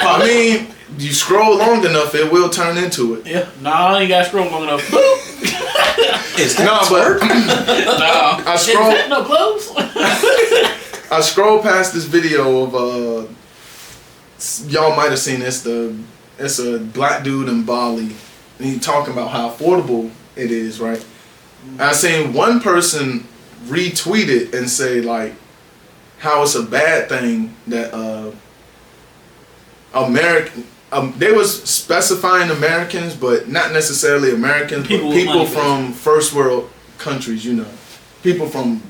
I mean, you scroll long enough, it will turn into it. Yeah, I ain't got to scroll long enough. Is that No, but I scroll. Is that no clothes? I scrolled past this video of y'all might have seen this. It's a black dude in Bali, and he talking about how affordable it is, right? I seen one person retweet it and say like how it's a bad thing that they was specifying Americans, but not necessarily Americans, People but with people money, from first world countries, you know, people from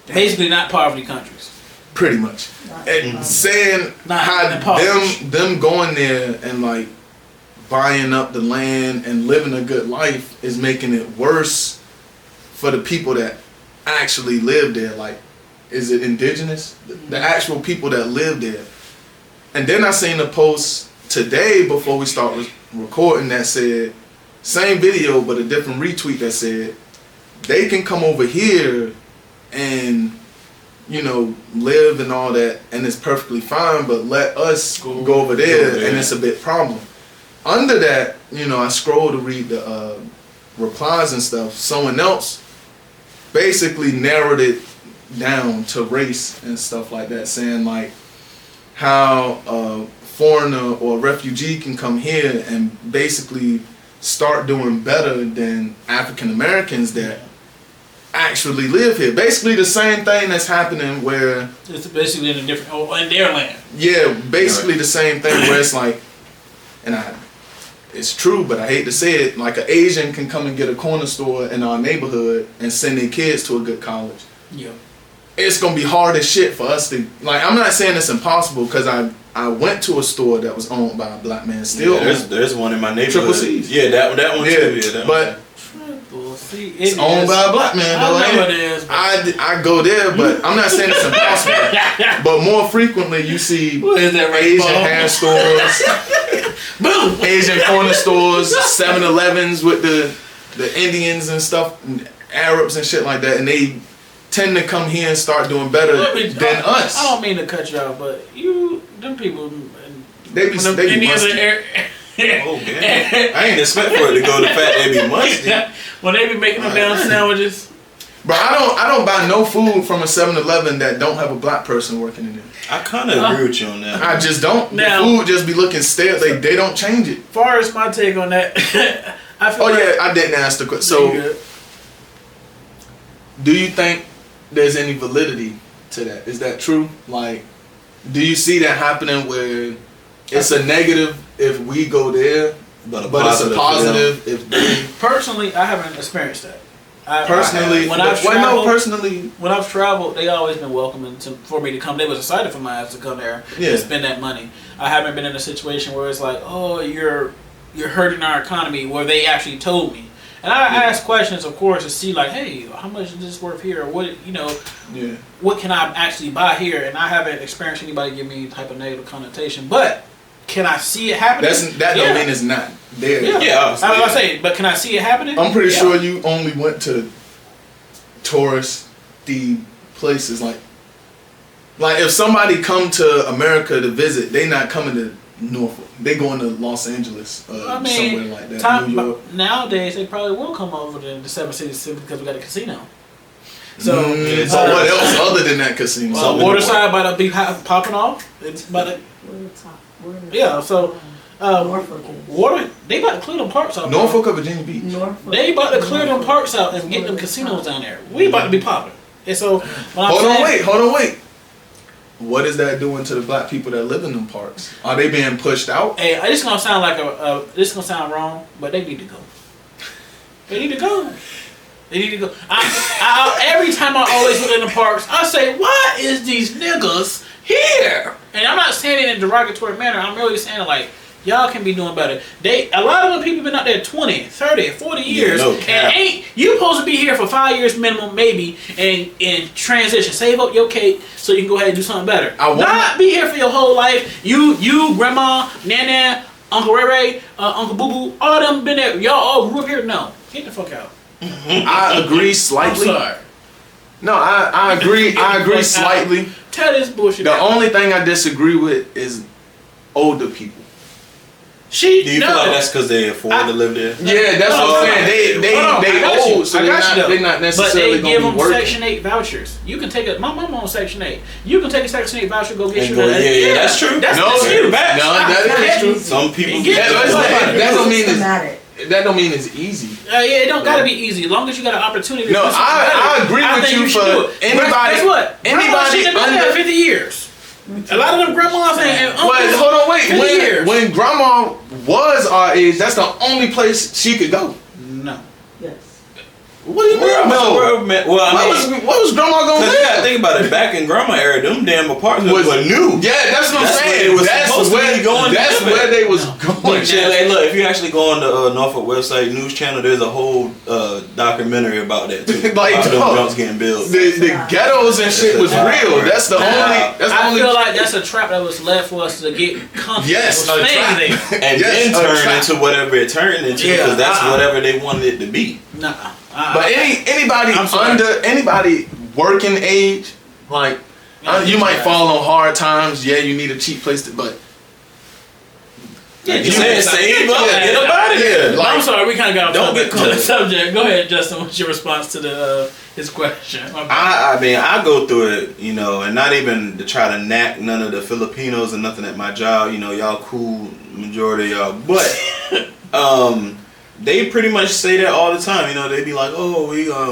Basically, not poverty countries. pretty much. And saying Not how impoverished. them going there and like buying up the land and living a good life is making it worse for the people that actually live there. Like, is it indigenous? The actual people that live there. And then I seen a post today before we start recording that said, same video but a different retweet that said, they can come over here and, you know, live and all that, and it's perfectly fine, but let us go over there, and it's a big problem. Under that, you know, I scroll to read the replies and stuff. Someone else basically narrowed it down to race and stuff like that, saying like how a foreigner or a refugee can come here and basically start doing better than African Americans that actually live here. Basically the same thing that's happening where It's basically in a different, in their land. yeah, basically the same thing where it's like, and it's true, but I hate to say it, like an Asian can come and get a corner store in our neighborhood and send their kids to a good college. Yeah. It's gonna be hard as shit for us to, like, I'm not saying it's impossible, because I went to a store that was owned by a black man. Still, Yeah, there's one in my neighborhood. Triple C's. Yeah, that one yeah, too. Yeah, that but one. Triple C. it's owned by a black man. I Though, know ain't it is. I go there, but I'm not saying it's impossible. But more frequently, you see What is that, Asian Rainbow? hair stores, Boom. Asian corner stores, 7-Elevens with the Indians and stuff, and Arabs and shit like that, and they tend to come here and start doing better than us. I don't mean to cut you off, but them people, They be Indians musty. in air. Oh man, I ain't expect for it to go to fat. They be musty. When they be making them damn sandwiches. But I don't buy no food from a 7-Eleven that don't have a black person working in it. I kind of agree with you on that. I just don't. Now- The food just be looking stale. They don't change it. Far as my take on that, I feel Oh like, yeah, I didn't ask the question. You So, good. do you think there's any validity to that? Is that true? Like, do you see that happening where it's a negative if we go there, but it's a positive if they Personally, I haven't experienced that. personally? when I've well, no, traveled, personally, when I've traveled, they always been welcoming for me to come. They was excited for my ass to come there Yeah. and spend that money. I haven't been in a situation where it's like, oh, you're hurting our economy, where they actually told me. And I ask questions, of course, to see like, hey, how much is this worth here? Or what, yeah. what can I actually buy here? And I haven't experienced anybody give me any type of negative connotation. But can I see it happening? That don't mean it's not there. Yeah. Yeah, I was gonna say, but can I see it happening? I'm pretty Yeah. sure you only went to touristy places. Like if somebody come to America to visit, they not coming to Norfolk. They going to Los Angeles, I mean, somewhere like that. New York. nowadays they probably will come over to the 7 cities simply because we got a casino. So, So what else other than that casino? Waterside about to be popping off. It's about to, We're the top. We're the yeah. So, Norfolk is. water they about to clear them parks out. Norfolk or Virginia Beach? Norfolk. They about to clear them parks out and get them casinos down there. We about to be popping. And so, when I'm Hold saying, on, wait. What is that doing to the black people that live in them parks? Are they being pushed out? Hey, this gonna sound like this gonna sound wrong, but they need to go. They need to go. They need to go. Every time I always look in the parks, I say, why is these niggas here? And I'm not saying it in a derogatory manner. I'm really saying it like, y'all can be doing better. A lot of them people been out there 20, 30, 40 years. no and cap. you supposed to be here for 5 years minimum, maybe, and transition. Save up your cake so you can go ahead and do something better. I want- Not be here for your whole life. You, grandma, nana, Uncle Ray Ray, Uncle Boo Boo, all them been there. Y'all all grew up here. No, get the fuck out. I agree I'm slightly. sorry. No, I agree. I agree slightly. Tell this bullshit. The out. only thing I disagree with is older people. Do you feel like that's because they afford to live there? Yeah, that's what I'm saying. They old, so they're not necessarily But they gonna give be them working. Section 8 vouchers. You can take my mom on Section 8. You can take a Section 8 voucher, go get you go, that. yeah, that's true. That's No, true. that is true. Some people Yeah, That don't mean it's, Systematic. that don't mean it's easy. Yeah, it don't gotta be easy. As long as you got an opportunity. No, to do something I better, agree I with think you should for do it. anybody- Guess what? anybody Grandma shit done done that under- 50 years. A lot of them grandmas and uncles. Well, hold on, wait. 50 years. When grandma was our age, that's the only place she could go. No. Yes. What do you mean? No. Well, I mean, What was grandma gonna because you gotta live? think about it. Back in grandma era, them damn apartments were new. Yeah, that's what I'm That's where saying. they was That's supposed to where be going to That's live where at. they was No. going. Shit, hey, look, if you actually go on the Norfolk website news channel, there's a whole documentary about that too. Like, about them dog, junks getting built. The ghettos and shit was real. That's the only. That's the I only. feel like that's a trap that was left for us to get comfortable. Yes, with a staying trap. there. And Yes, then a turn trap. into whatever it turned into, Yeah, because that's whatever they wanted it to be. Nah. But anybody I'm sorry. under anybody working age, like you might fall on hard times. Yeah, you need a cheap place to, but Yeah, You said save up, Yeah. get up out of here. Yeah. I'm sorry, we kind of got Don't off get to the caught. subject. Go ahead, Justin. What's your response to his question? My bad. I mean, I go through it, and not even to try to knack none of the Filipinos or nothing at my job. Y'all cool, majority of y'all, but they pretty much say that all the time. They be like, "Oh,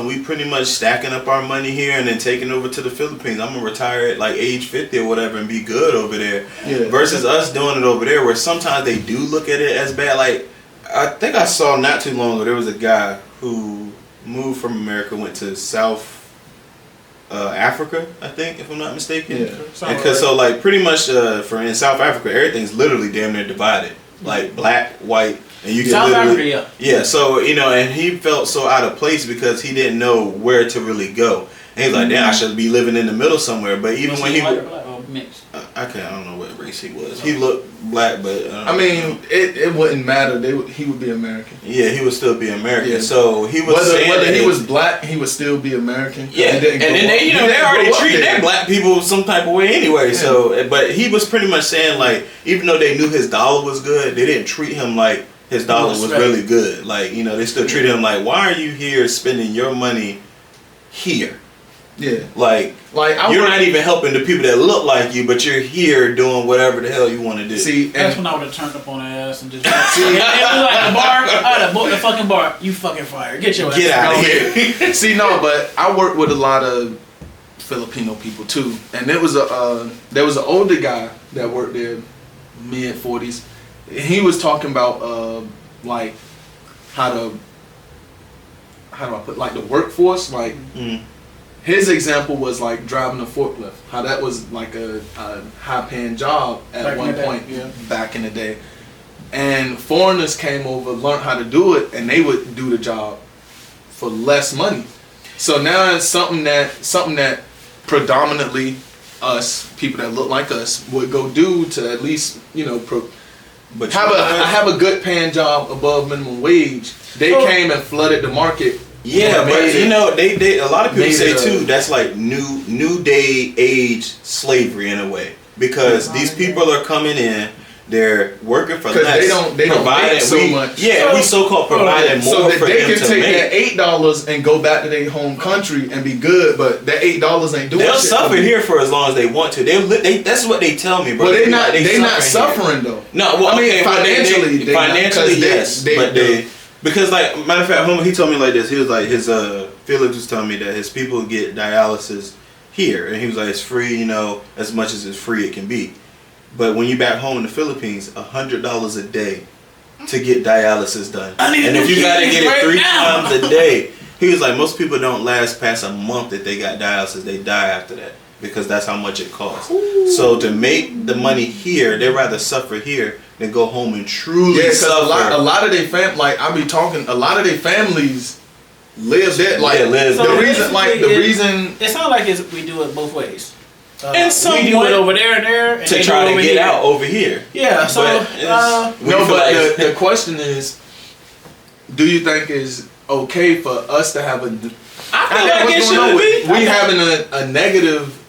we pretty much stacking up our money here and then taking over to the Philippines. I'm gonna retire at like age 50 or whatever and be good over there." Yeah. Versus us doing it over there, where sometimes they do look at it as bad. Like I think I saw not too long ago, there was a guy who moved from America, went to South Africa, I think, if I'm not mistaken. Yeah. Because so like pretty much for in South Africa, everything's literally damn near divided, like black, white, and you can South literally Africa, yeah. yeah. So and he felt so out of place because he didn't know where to really go. And he's like, damn, I should be living in the middle somewhere. But even when he White or black or mixed? I don't know what race he was. He looked black, but I mean, it wouldn't matter. He would be American. yeah, he would still be American. Yeah. So he was saying Whether that he was black, he would still be American. yeah, He and didn't then grow up- they he they didn't already grow up treat there. their black people some type of way anyway. Yeah. So, but he was pretty much saying like, even though they knew his dollar was good, they didn't treat him like his dollar was Respect. really good. Like they still treated him like, why are you here spending your money here? Yeah, Like you're not even helping the people that look like you, but you're here doing whatever the hell you want to do. See, That's when I would have turned up on her ass and just see. It was like the bar, the fucking bar. You fucking fired. Get your ass Get out of here. here. See, no, but I work with a lot of Filipino people too, and there was an older guy that worked there, mid 40s. He was talking about like how do I put like the workforce like. Mm. His example was like driving a forklift. How that was like a high-paying job at Back in one the day, point yeah. back in the day. And foreigners came over, learned how to do it, and they would do the job for less money. So now it's something that predominantly us, people that look like us, would go do to at least But have a good paying job above minimum wage. They So- came and flooded the market. yeah, and but made it- they a lot of people made say it a- too that's like new day age slavery in a way because these people are coming in. They're working for 'Cause less. they don't make so much. Yeah, we so-called providing more so that for they them can to take make. that $8 and go back to their home country and be good, but that $8 ain't doing They'll shit suffer for them. here for as long as they want to. That's what they tell me, bro. Well, they're not here. suffering though. No, well, I mean, okay, well, financially, they're not, financially, 'cause yes, but they because like matter of fact, homie, he told me like this. He was like his Felix was telling me that his people get dialysis here, and he was like it's free, as much as it's free it can be. But when you back home in the Philippines, $100 a day to get dialysis done, I need and to if you get gotta it get it right 3 now. times a day, he was like most people don't last past a month that they got dialysis. They die after that because that's how much it costs. So to make the money here, they'd rather suffer here than go home and truly Yeah, because suffer. a lot of their a lot of their families live there. Like Yeah, live the there. reason, It sounds like we do it both ways. And we somewhat do it over there and there, and to they try do it to over get here. out over here. Yeah, so But we No, feel but like- the question is, do you think it's okay for us to have a? I feel like what's it going on should with- be. We having a negative.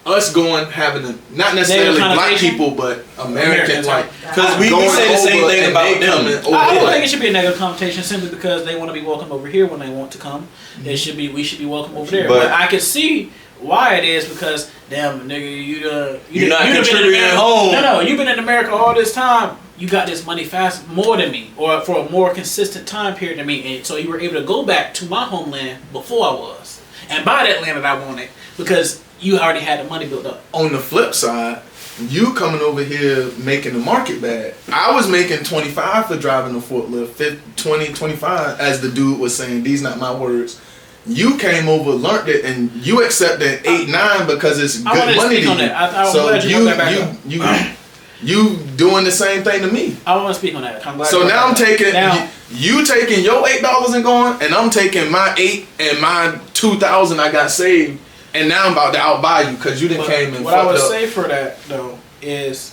Us not necessarily Negative black connotation? people, but American like. Because we going say the same over thing and about they them. coming over I don't here. think it should be a negative connotation simply because they want to be welcome over here when they want to come. It should be we should be welcome over there. But- But I can see why it is because damn nigga, You're not been in contributing America- at home. No, you've been in America all this time. You got this money fast more than me, or for a more consistent time period than me, and so you were able to go back to my homeland before I was and buy that land that I wanted because you already had the money built up. On the flip side, you coming over here making the market bad. I was making 25 for driving the forklift, 20, 25, as the dude was saying. These not my words. You came over, learned it, and you accepted 8, 9 because it's I good wanted to money speak to on you. that. I'm So glad you brought that back up. you doing the same thing to me. I want to speak on that. I'm glad So you now I'm brought that up. taking Now, you taking your $8 and going, and I'm taking my 8 and my 2,000 I got saved, and now I'm about to outbuy you because you didn't But came and what I would fucked up. say for that though is,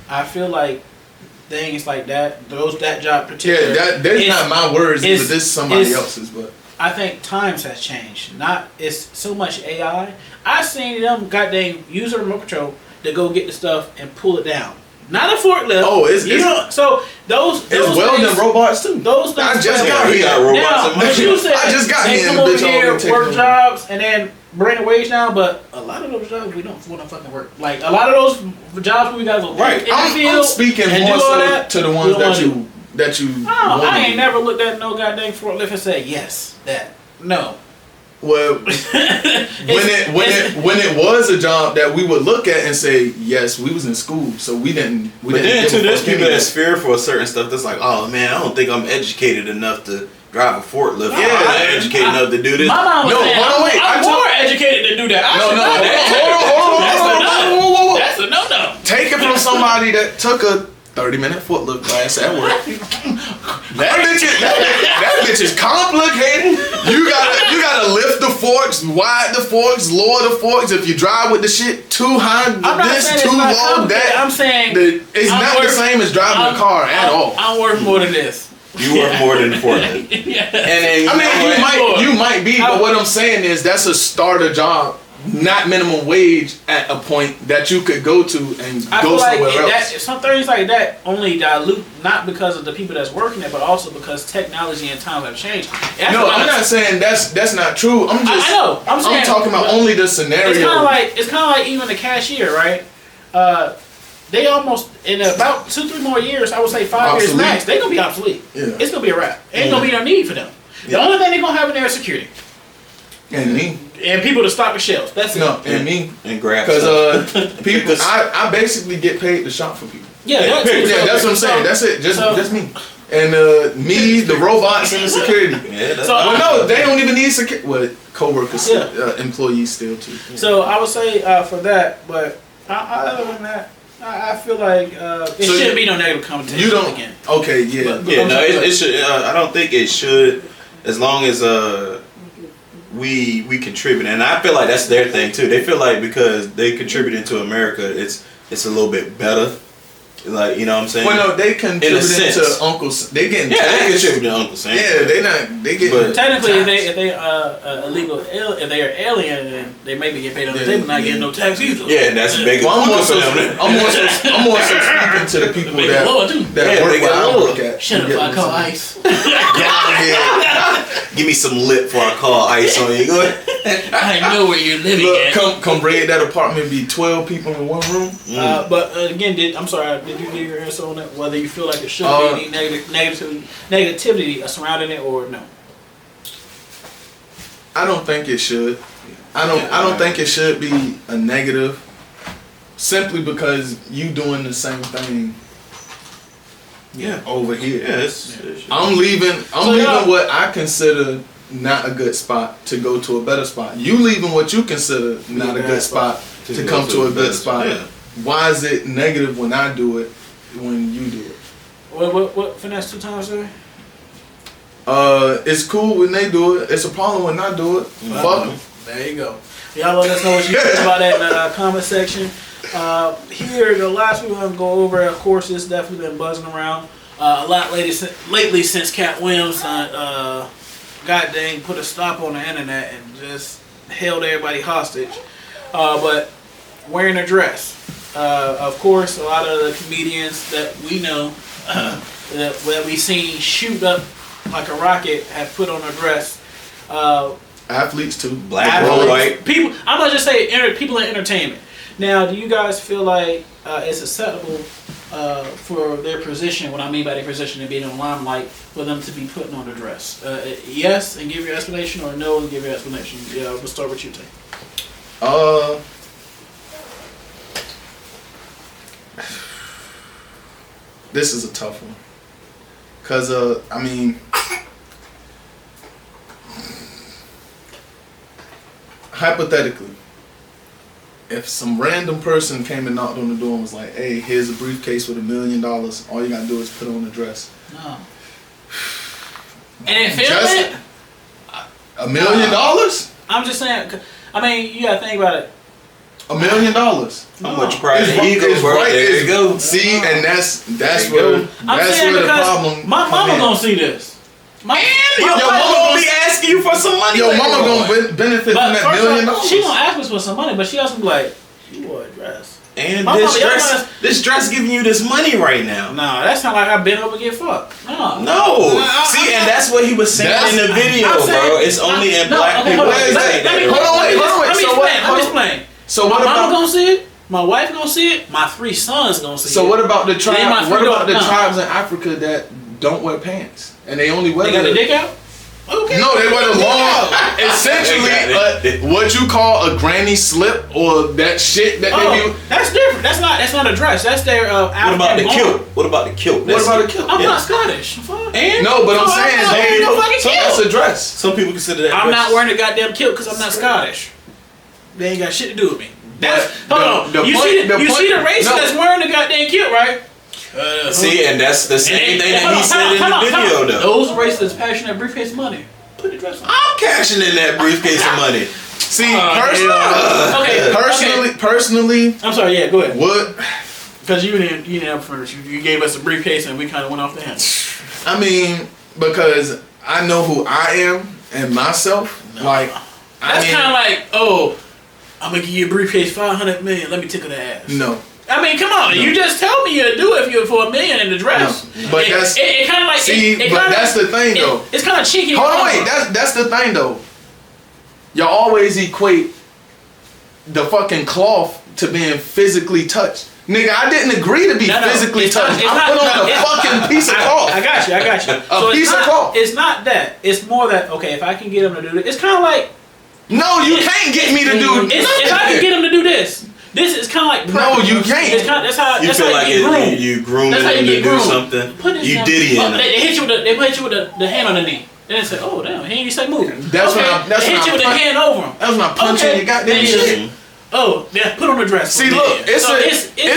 I feel like things like that, that job particular. Yeah, that's is- not my words, but is- this is somebody is- else's. But I think times has changed. Not it's so much AI. I seen them goddamn use a remote control to go get the stuff and pull it down. Not a forklift. Oh, it's- you know. So those it's welding things, robots too. Those things. I just play got out. we here. got robots Now, in my but you said I just got they here come and over bitch here, already work taking- jobs, and then bring the wage down. But a lot of those jobs we don't want to fucking work. Like a lot of those jobs where we gotta go Right. in the I'm field speaking and more do all so that, to the we ones don't that wanna you that you. I wanna ain't do. never looked at no goddamn forklift and said yes, that no. Well, when it was a job that we would look at and say yes, we was in school, so we didn't. But then give too, a there's fuck people anyway. that's fearful of certain stuff. That's like, oh man, I don't think I'm educated enough to drive a forklift. Yeah, I'm not educated enough to do this. My mom was No, saying, hold on, wait, I'm I more educated to do that. I No, should no, know that. hold on. That's a no-no. Take it from somebody that took a 30-minute footlift class at work. That bitch is complicated. You gotta lift the forks, wide the forks, lower the forks. If you drive with the shit too high, I'm not this saying too it's not low, complicated. that I'm saying it's I'm not the worth- same as driving a car at all. I'm worth more than this. You worth more than the forklift. Yeah. And then I mean, you might be, but what I'm saying is that's a starter job, not minimum wage at a point that you could go to and I go feel like somewhere else. some things like that only dilute, not because of the people that's working it, but also because technology and times have changed. That's No, what I'm not saying that's not true. I'm just I know. I'm saying, talking about but only the scenario. it's kind of like even the cashier, right? They almost in about 2-3 more years, I would say 5 years Obsolete. max, they gonna be obsolete. Yeah. It's gonna be a wrap. Ain't gonna be no need for them. The only thing they gonna have in there is security And me. and people to stock the shelves. That's it. No, and me. and grab Because stuff. people, I basically get paid to shop for people. Yeah, that too. Yeah, that's what I'm saying. That's it. Just me. And me, the robots, and the security. Yeah, that's So- Well, no, they don't even need security. Well, co-workers, Yeah. employees still too. So I would say for that, but other than that, I feel like it So shouldn't be no negative connotation. You don't. again. Okay, yeah. But- Yeah, no, it should. I don't think it should, as long as we contribute, and I feel like that's their thing too. They feel like because they contributed to America, it's a little bit better. Like, you know what I'm saying? Well, no, they contributing sense. to Uncle. They getting yeah, they taxed. contribute to Uncle Sam. Yeah, they not. They get. But- Technically, if they illegal, if they are alien, then they may be getting paid on the Yeah, table, not yeah. getting no tax either. Yeah, and that's big. Well, I'm more for so them. I'm more so speaking to the people Make it lower too. that Yeah, work they where got I lower. work at. Shut up, You get I what call I'm saying? ice. Give me some lip before I call ice on you. Go ahead. I know where you're living Look, at. come raid that apartment. Be 12 people in one room. But again, I'm sorry. Did you give your answer on that? Whether you feel like it should be any negativity surrounding it or no? I don't think it should. I don't think it should be a negative. Simply because you doing the same thing. Yeah. Over here. Yeah, I'm leaving yeah. what I consider not a good spot to go to a better spot. You leaving what you consider not a good spot to come to a good spot. Yeah. Why is it negative when I do it when you do it? What finesse 2 times, sir? It's cool when they do it. It's a problem when I do it. Fuck 'em. There you go. Y'all let us know what you think about that in the comment section. Here, the last we're going to go over, of course, it's definitely been buzzing around a lot lately since Cat Williams god dang put a stop on the internet and just held everybody hostage. But wearing a dress. Of course, a lot of the comedians that we know that we seen shoot up like a rocket have put on a dress. Athletes too. Black or white. People. I'm not just saying people in entertainment. Now, do you guys feel like it's acceptable for their position? What I mean by their position and being in the limelight, for them to be putting on a dress? Yes, and give your explanation, or no and give your explanation. Yeah, we'll start with you, Tay. This is a tough one. Cause I mean, hypothetically, if some random person came and knocked on the door and was like, "Hey, here's a briefcase with $1 million. All you gotta do is put on a dress." No. And then film Just it? $1 million? I'm just saying. I mean, you gotta think about it. $1 million. How much pride It's and right- ego, it's bro? right- There it's- you go. See, and that's There you where go. I'm that's saying where the because problem. my come mama in. gonna see this. My Your wife mama gonna be asking you for some money. Your later mama on. gonna benefit But from that first $1 million. off, she gonna ask us for some money, but she also be like, "You wore a dress." And My this mama, y'all dress, must- this dress giving you this money right now. Nah, that's not like I've been over to get fucked. No. No, see, and that's what he was saying in the video, I'm saying- bro. It's only in No, black okay, people. hold on. that say Let me that. hold on, wait. Let me So explain. what- Let me explain. So My what mama about? gonna see it. My wife gonna see it. My 3 sons gonna see it. So what about the They tribe? my What about the freedom. tribes in Africa that don't wear pants and they only wear They got the the dick out? Okay. No, they wear the long. Essentially, They got it. what you call a granny slip or that shit that they Oh, be. that's different. That's not a dress. That's their What about the African kilt? born. What about the kilt? What That's about it. a kilt? I'm Yeah. not Scottish. Fuck. And No, but I'm No, saying I'm not they- wearing no fucking so kilt. that's a dress. some people consider that. I'm dress. not wearing a goddamn kilt because I'm not Scottish. They ain't got shit to do with me. That's But hold on. the You point- see the the point- racist no. that's wearing the goddamn kilt, right? See, and that's the same thing that hold he on, said hold in on, the hold on. video, though. Those racists that's passionate that briefcase money. Put the dress on. I'm cashing in that briefcase of money. See, Okay. personally, I'm sorry. Yeah, go ahead. what Because you didn't have first. You gave us a briefcase and we kind of went off the handle. I mean, because I know who I am and myself. Like, That's kind of like, oh, I'm gonna give you a briefcase, $500 million. Let me tickle the ass. no. I mean, come on. No. You just told me you'd do it if you for $1 million in the dress. No. But that's- it kind of like See, it but kinda- that's the thing, though. It's kind of cheeky. Hold on, wait. That's the thing, though. Y'all always equate the fucking cloth to being physically touched. Nigga, I didn't agree to be No, physically it's not- touched. it's I not- put on no, a it's- fucking piece of cloth. I got you. A it's piece of not, cloth. It's not that. It's more that, okay, if I can get him to do this, it's kind of like, No, you can't get me to do if I can get him to do this is kind of like, No, you can't. It's kind of, that's how, You that's feel how like you get groomed. you grooming That's how you him to get do groomed. something. Put this You down. diddy Oh, in they hit you with the hand on the knee. Then they say, oh damn, he ain't say move. That's okay. when They hit you with the hand over him. That's when I punch Okay. in your goddamn Then shit. you- Oh, yeah, put on the dress. See, for look, $1 million. it's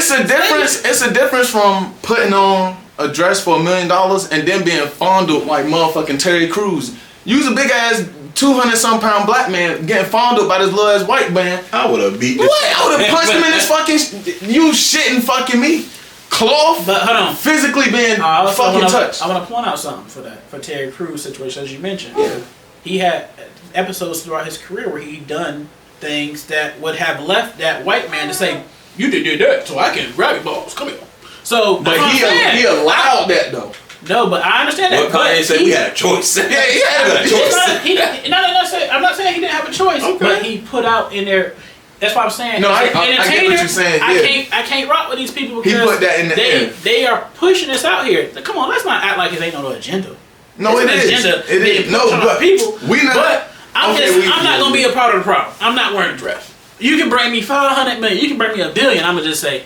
So a difference. It's a difference from putting on a dress for $1 million and then being fondled like motherfucking Terry Crews. You's a big ass 200-some pound black man getting fondled by this little ass white man. I would have beat this. What? I would have punched him in his fucking. You shitting fucking me. Cloth. But hold on. Physically being I also fucking wanna- touched. I want to point out something for Terry Crews situation, as you mentioned. Yeah. He had episodes throughout his career where he done things that would have left that white man to say, "You did that, so I can grab your balls. Come here." So, But that's what I'm saying. he allowed that though. No, but I understand that. What Kanye said? We had a choice. Yeah, he had a It's choice. I'm not saying he didn't have a choice, Okay. but he put out in there. That's what I'm saying. No, as I an get what entertainer, you're saying, yeah. I can't rock with these people He because put that in the air. they are pushing this out here. Come on, let's not act like it ain't no agenda. No, It's it an is. agenda It being is. No, pushed on but people. we not. But I'm Okay, I'm not gonna be a part of the problem. I'm not wearing a dress. You can bring me 500 million. You can bring me $1 billion. I'm gonna just say,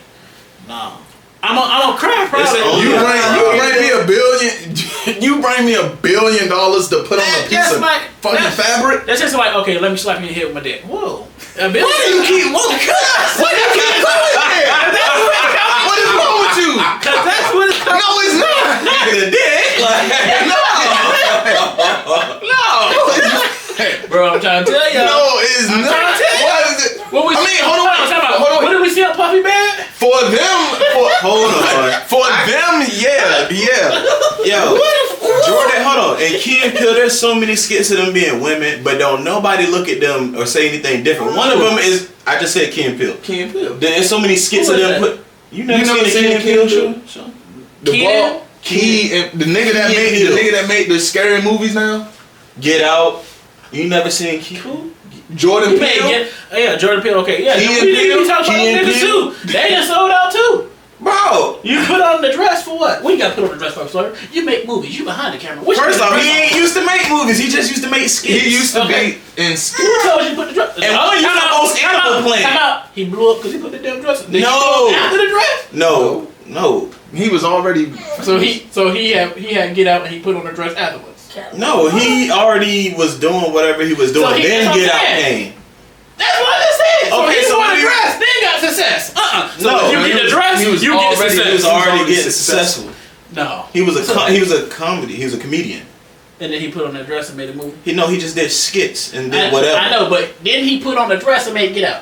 nah. I'm gonna cry probably. only- You bring me $1 billion. You bring me $1 billion to put on a piece That's of like- fucking that's- fabric. That's just like, okay, let me slap you in the head with my dick. Whoa. $1 billion? Why do you keep? What do you keep going there? What is wrong with you? Cause that's what it's No, it's not. Nigga dick. No, Bro, I'm trying to tell you. no, it's not. trying to tell you. What Buffy bad? For them, Hold on. for them, yeah. Yo, Jordan, hold on. And Key and Peele, there's so many skits of them being women, but don't nobody look at them or say anything different. One of them is, I just said Key and Peele. Key and Peele. There's so many skits Who of is them. that? You never seen the Key and Peele show? The Keenan? ball, Key and the nigga that Key and made Peele. the nigga that made the scary movies now. Get Out. You never seen Key? Jordan You may Peele. get, yeah, Jordan Peele. Okay, yeah, Key and we Peele, talking Key about and niggas too. They just sold out too. Bro, You put on the dress for what? We gotta put on the dress for sir. You make movies. You behind the camera. What you first put the off, he dress ain't on? used to make movies. He just used to make skits. He used to Okay. be in. Who told you to put the dress? And one used to host Animal Planet. Come out. He blew up because he put the damn dress. Did he No. blow up after the dress. No. He was already. So he had Get Out and he put on the dress afterwards. No, he already was doing whatever he was doing. So he- then that's what Get I'm Out saying. came. That's what I said. So Okay, he so won what the do you- dress, then got success. So No, if you he get the was- dress, he was you get already- success. He was already already getting successful. successful. No. He was a comedy. He was a comedian. And then he put on that dress and made a movie. He just did skits and did whatever. I know, but then he put on the dress and made Get Out.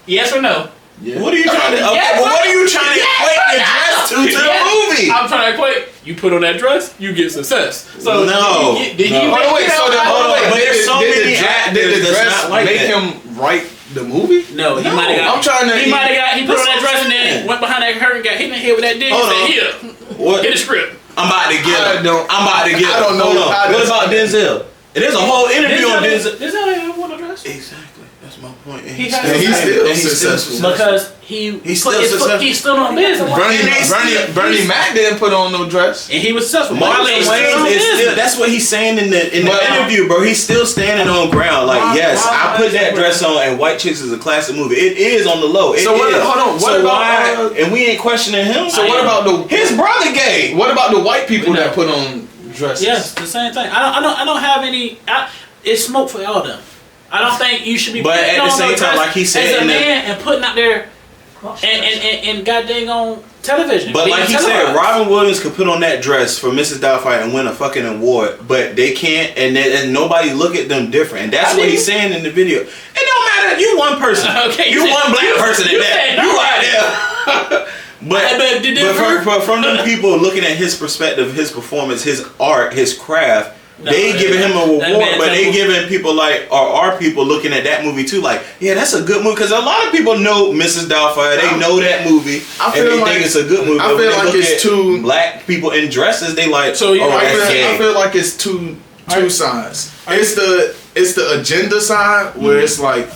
Yes or no? Yeah. What are you trying to? Okay, Yes, well, what are you trying to yes, equate the yes. dress to the Yes. movie? I'm trying to equate. You put on that dress, you get success. So No, did he no. make Hold on, wait. Get So Out? the, hold on, wait. But there's so many did actors the that's dress not like make that. him write the movie? No, he No, might have got. I'm trying to. He might have got. He put on that That's dress and what I'm then saying. went behind that curtain, got hit in the head with that dick, Hold and on. said, "Here, What? get the script." I'm about to get I him. don't- I'm about to get him. I don't know Hold on. how What to- about Denzel? There's a whole interview on Denzel. This how they want a dress. Exactly. That's my point. And He he's has- still, and he's still and successful. Because he's He's put still his foot, successful. he's still on business. Bernie Mac didn't put on no dress. And he was successful. Marlon Marlon Wayans Wayans is is still, that's what he's saying in the But- interview, bro. He's still standing on ground. Like, Why- yes, why- I put that dress on, and White Chicks is a classic movie. It is on the low. It So what- is. hold on, what So about, why? And we ain't questioning him. So what about the his brother gay? What about the white people No. that put on dresses? Yes, the same thing. I don't have any. It's smoke for all them. I don't think you should be. But putting at the on same no time, dress like he said as a in the- man and putting out there and goddamn on television. But being like he said, televised. Robin Williams could put on that dress for Mrs. Doubtfire and win a fucking award, but they can't, and nobody look at them different. And that's I what mean- he's saying in the video. It don't matter. You one person. Okay, you you one said- black you- person you at that. said You nobody. right there. But did they from them people looking at his perspective, his performance, his art, his craft. No, They giving him a that reward, man but they told- giving people like, or our people looking at that movie too, like, yeah, that's a good movie. Because a lot of people know Mrs. Doubtfire, they know that movie, I and feel they like- think it's a good movie. I but when feel they like look it's at too- black people in dresses. They like, So you- oh, I that's I gay. feel like it's two sides. It's the agenda side where it's like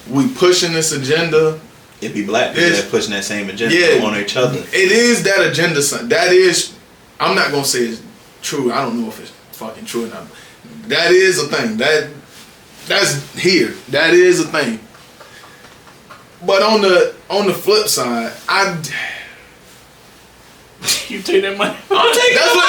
we pushing this agenda. It be black people It's- that pushing that same agenda Yeah. on each other. It is that agenda side. That is, I'm not gonna say it's true. I don't know if it's fucking true or not. That is a thing. That's here. That is a thing. But on the flip side, You take that money. I'm taking That's what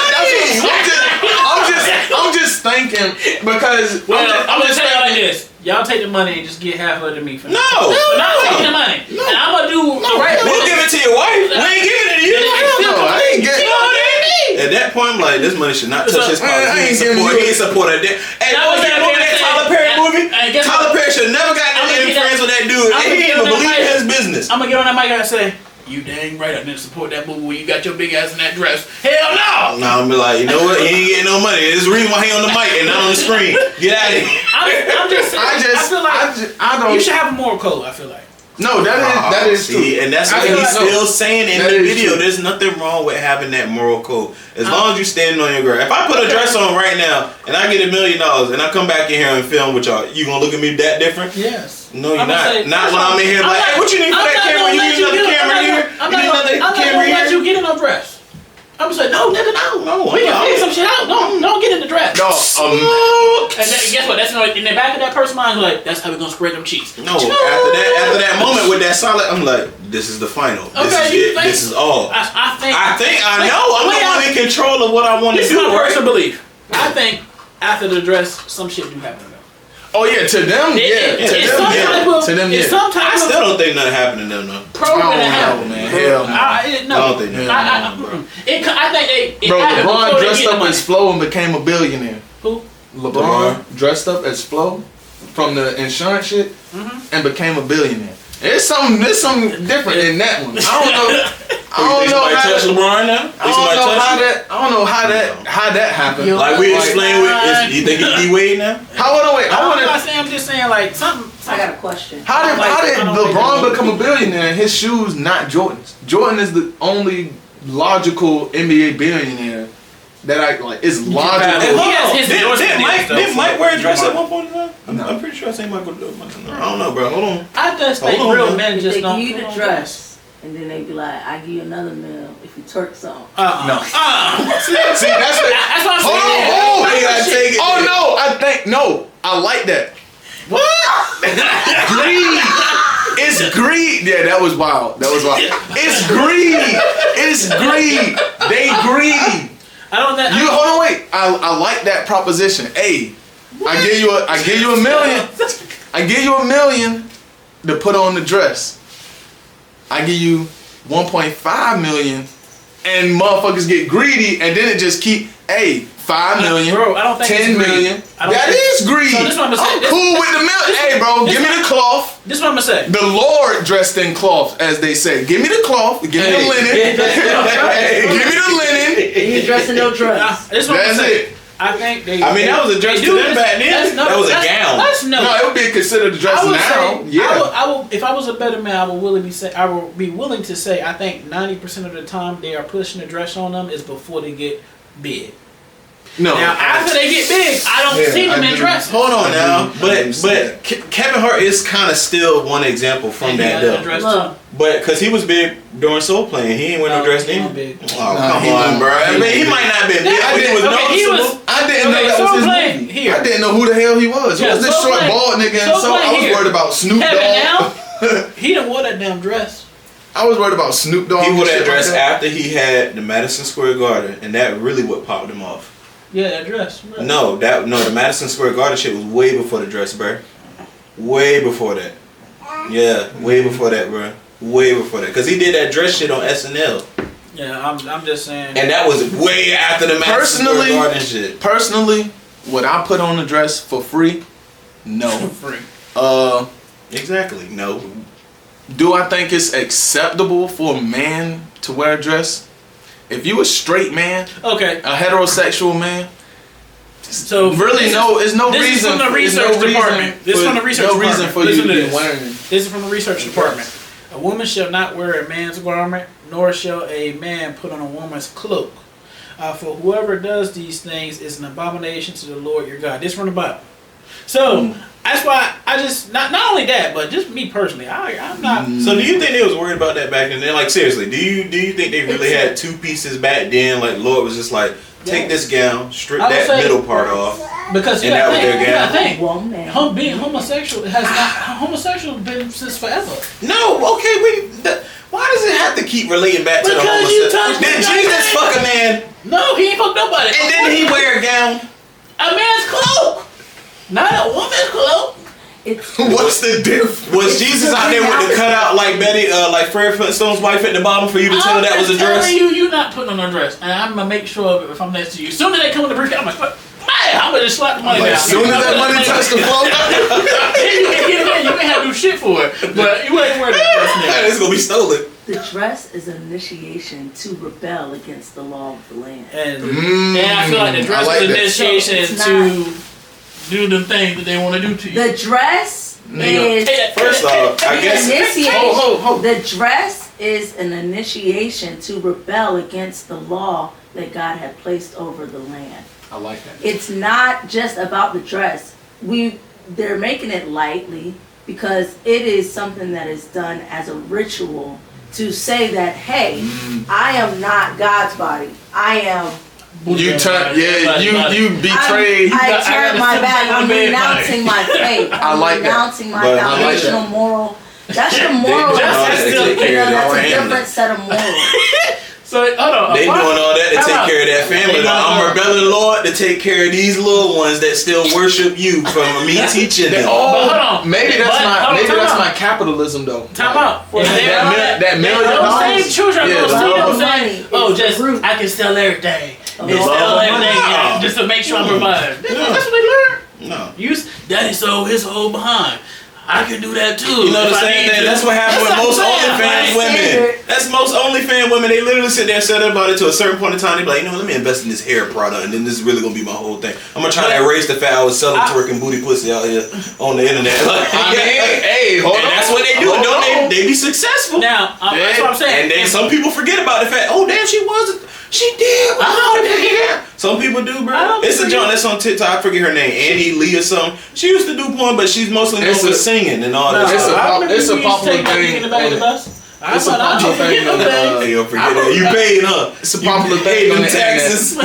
I'm just thinking because Well, I'm just gonna tell y'all like this. Y'all take the money and just get half of it to me. For No, I'm not taking the money. No. And I'm gonna do the right we'll give it to your wife. We ain't giving it to you. no, I ain't getting. At that point, I'm like, this money should not touch his Man, I pockets. ain't giving you- He ain't supported that. And Now, was that movie, that Tyler Perry movie? guess what? Tyler Perry should never got I'ma any get friends with that dude. I'ma And he get didn't on even that believe mic. in his business. I'm gonna get on that mic and say, "You dang right, I didn't support that movie when you got your big ass in that dress." Hell no! No, I'm be like, you know what? He ain't getting no money. There's a reason why he on the mic and not on the screen. Get out of here. I'm just saying. I feel like I don't. you should have a moral code. I feel like. No, that is true. See, and that's I what feel he's like- still saying in That the is video. true. There's nothing wrong with having that moral code. As long as you standing on your ground. If I put a dress on right now and I get $1 million and I come back in here and film with y'all, you gonna look at me that different? Yes. No, you're I'm gonna not. say- Not when I'm in here like, hey, what you need for that camera? You need another camera here? I'm You not need gonna another camera let here? you get in no dress. I'm gonna say no, nigga, no. No, We can no. figure some shit out. Don't get in the dress. No, And then, guess what? That's in the back of that person's mind. Like that's how we gonna spread them cheeks. No, after that moment with that solid, I'm like, this is the final. This Okay, is you it. think- This is all. I think. I know. I'm the one in control of what I want to This is do. my Right? personal belief. I think after the dress, some shit do happen. oh yeah, to them, yeah, It's to some them, yeah, type of. to them, It's yeah. some type I of still don't think nothing happened to them though. program I that don't happened. know, man. Hell no. I don't think that. I think they. Bro, happened before LeBron they dressed get the up money. as Flo and became a billionaire. Who? LeBron dressed up as Flo from the insurance shit and became a billionaire. There's something different in that one. I don't know. I don't know Somebody how touch LeBron now? I don't know how that happened. Like we explained with, you think it's D-Wade now? I'm just saying like something. I got a question. How did LeBron become a billionaire and his shoes not Jordan's? Jordan is the only logical NBA billionaire that I like. It's logical. Did Mike wear a dress at one point in time? I'm pretty sure I seen Michael do it. I don't know, bro. Hold on. I just think real men If just they don't. give you the dress, and then they be like, I give you another meal if you twerk some. No. See, that's what I'm saying. I like that. What? Greed. It's greed. Yeah, that was wild. It's greed. They greedy. Hold on, wait. I like that proposition. Hey, I give you $1 million. I give you $1 million to put on the dress. I give you 1.5 million, and motherfuckers get greedy, and then it just keep 5 million, bro, I don't think 10 million. That is greed. So this is what I'm saying. I'm cool with the million. Hey, bro, give me the cloth. This is what I'm gonna say. The Lord dressed in cloth, as they say. Give me the cloth. Give me the linen. Give me the linen. You dress in no dress. This is what I'm saying. I think they. I mean, that was a dress to them back then. That was a gown. No, it would be considered a dress now. I will. If I was a better man, I would be willing to say. I think 90% of the time they are pushing the dress on them is before they get big. No. Now after they get big, I don't see them in dresses. Hold on now, but Kevin Hart is kind of still one example from that though. But because he was big during Soul Playing, he ain't wear no dress then. Oh come on, bro. I mean, he might not been big, but he was noticeable. I didn't know that was his movie. I didn't know who the hell he was. It was this short bald nigga, and so I was worried about Snoop Dogg. He didn't wear that damn dress. I was worried about Snoop Dogg. He wore that dress after he had the Madison Square Garden, and that really what popped him off. Yeah, that dress. Right. No, the Madison Square Garden shit was way before the dress, bro. Way before that. Yeah, way before that, bro. Way before that, cause he did that dress shit on SNL. Yeah, I'm just saying. And that was way after the Madison Square Garden shit. Personally, would I put on a dress for free? No. For free. Exactly. No. Do I think it's acceptable for a man to wear a dress? If you a straight man, okay, a heterosexual man, so really there's no reason. This is from the research department. This is from the research department. No reason for you to be wearing. This is from the research department. A woman shall not wear a man's garment, nor shall a man put on a woman's cloak. For whoever does these things is an abomination to the Lord your God. This is from the Bible. So that's why I just not only that, but just me personally, I'm not. So do you think they was worried about that back then? Like seriously, do you think they really had two pieces back then? Like Lord was just like, take this gown, strip that middle part off, because and that was their gown. Being homosexual homosexual been since forever. No, okay, why does it have to keep relating back to the homosexual? Did Jesus fuck a man? No, he ain't fucked nobody. And didn't he wear a gown? A man's cloak. Not a woman's cloak. What's the difference? Was Jesus out there with the cutout like Betty, like Fred Flintstone's wife at the bottom for you to tell that was a dress? I'm telling you, you're not putting on a dress, and I'm gonna make sure of it if I'm next to you. As soon as they come in the briefcase, I'm like, man, I'm gonna just slap the money down. As soon as that money touch the floor, then you can get it in. You ain't have to do shit for it, but you ain't wear that dress now. It's gonna be stolen. The dress is an initiation to rebel against the law of the land. And I feel like the dress is an initiation to do the thing that they want to do to you. The dress is first off, I guess the dress is an initiation to rebel against the law that God had placed over the land. I like that. It's not just about the dress. They're making it lightly because it is something that is done as a ritual to say that, hey, I am not God's body. I am. You betrayed. I turned my back. I'm renouncing my faith. I'm renouncing my foundational moral. That's the moral. That's a different set of morals. So hold on. They doing all that to take care of that family. I'm rebelling, Lord, to take care of these little ones that still worship you from me teaching them. Hold on. Maybe that's my capitalism though. Time out. That $1 million. Same children still saying, I can sell everything. Just to make sure I'm providing. That's what they learn. No. Daddy sold his whole behind. I can do that too. You know the same thing. That's what happened with most OnlyFans women. That's most OnlyFans women. They literally sit there and say about it to a certain point in time. They be like, you know, let me invest in this hair product, and then this is really gonna be my whole thing. I'm gonna try to erase the fact I was selling twerking booty pussy out here on the internet. Hey, hold on. That's what they do. They be successful. Now, that's what I'm saying. And then some people forget about the fact. Oh damn, she wasn't. She did. Some people do, bro. It's a joint that's on TikTok. I forget her name, Annie Lee or something. She used to do porn, but she's mostly known for singing and all that. It's a popular thing. It's a popular thing. Hey, yo, forget that. You paid, huh? It's a popular thing on the taxes.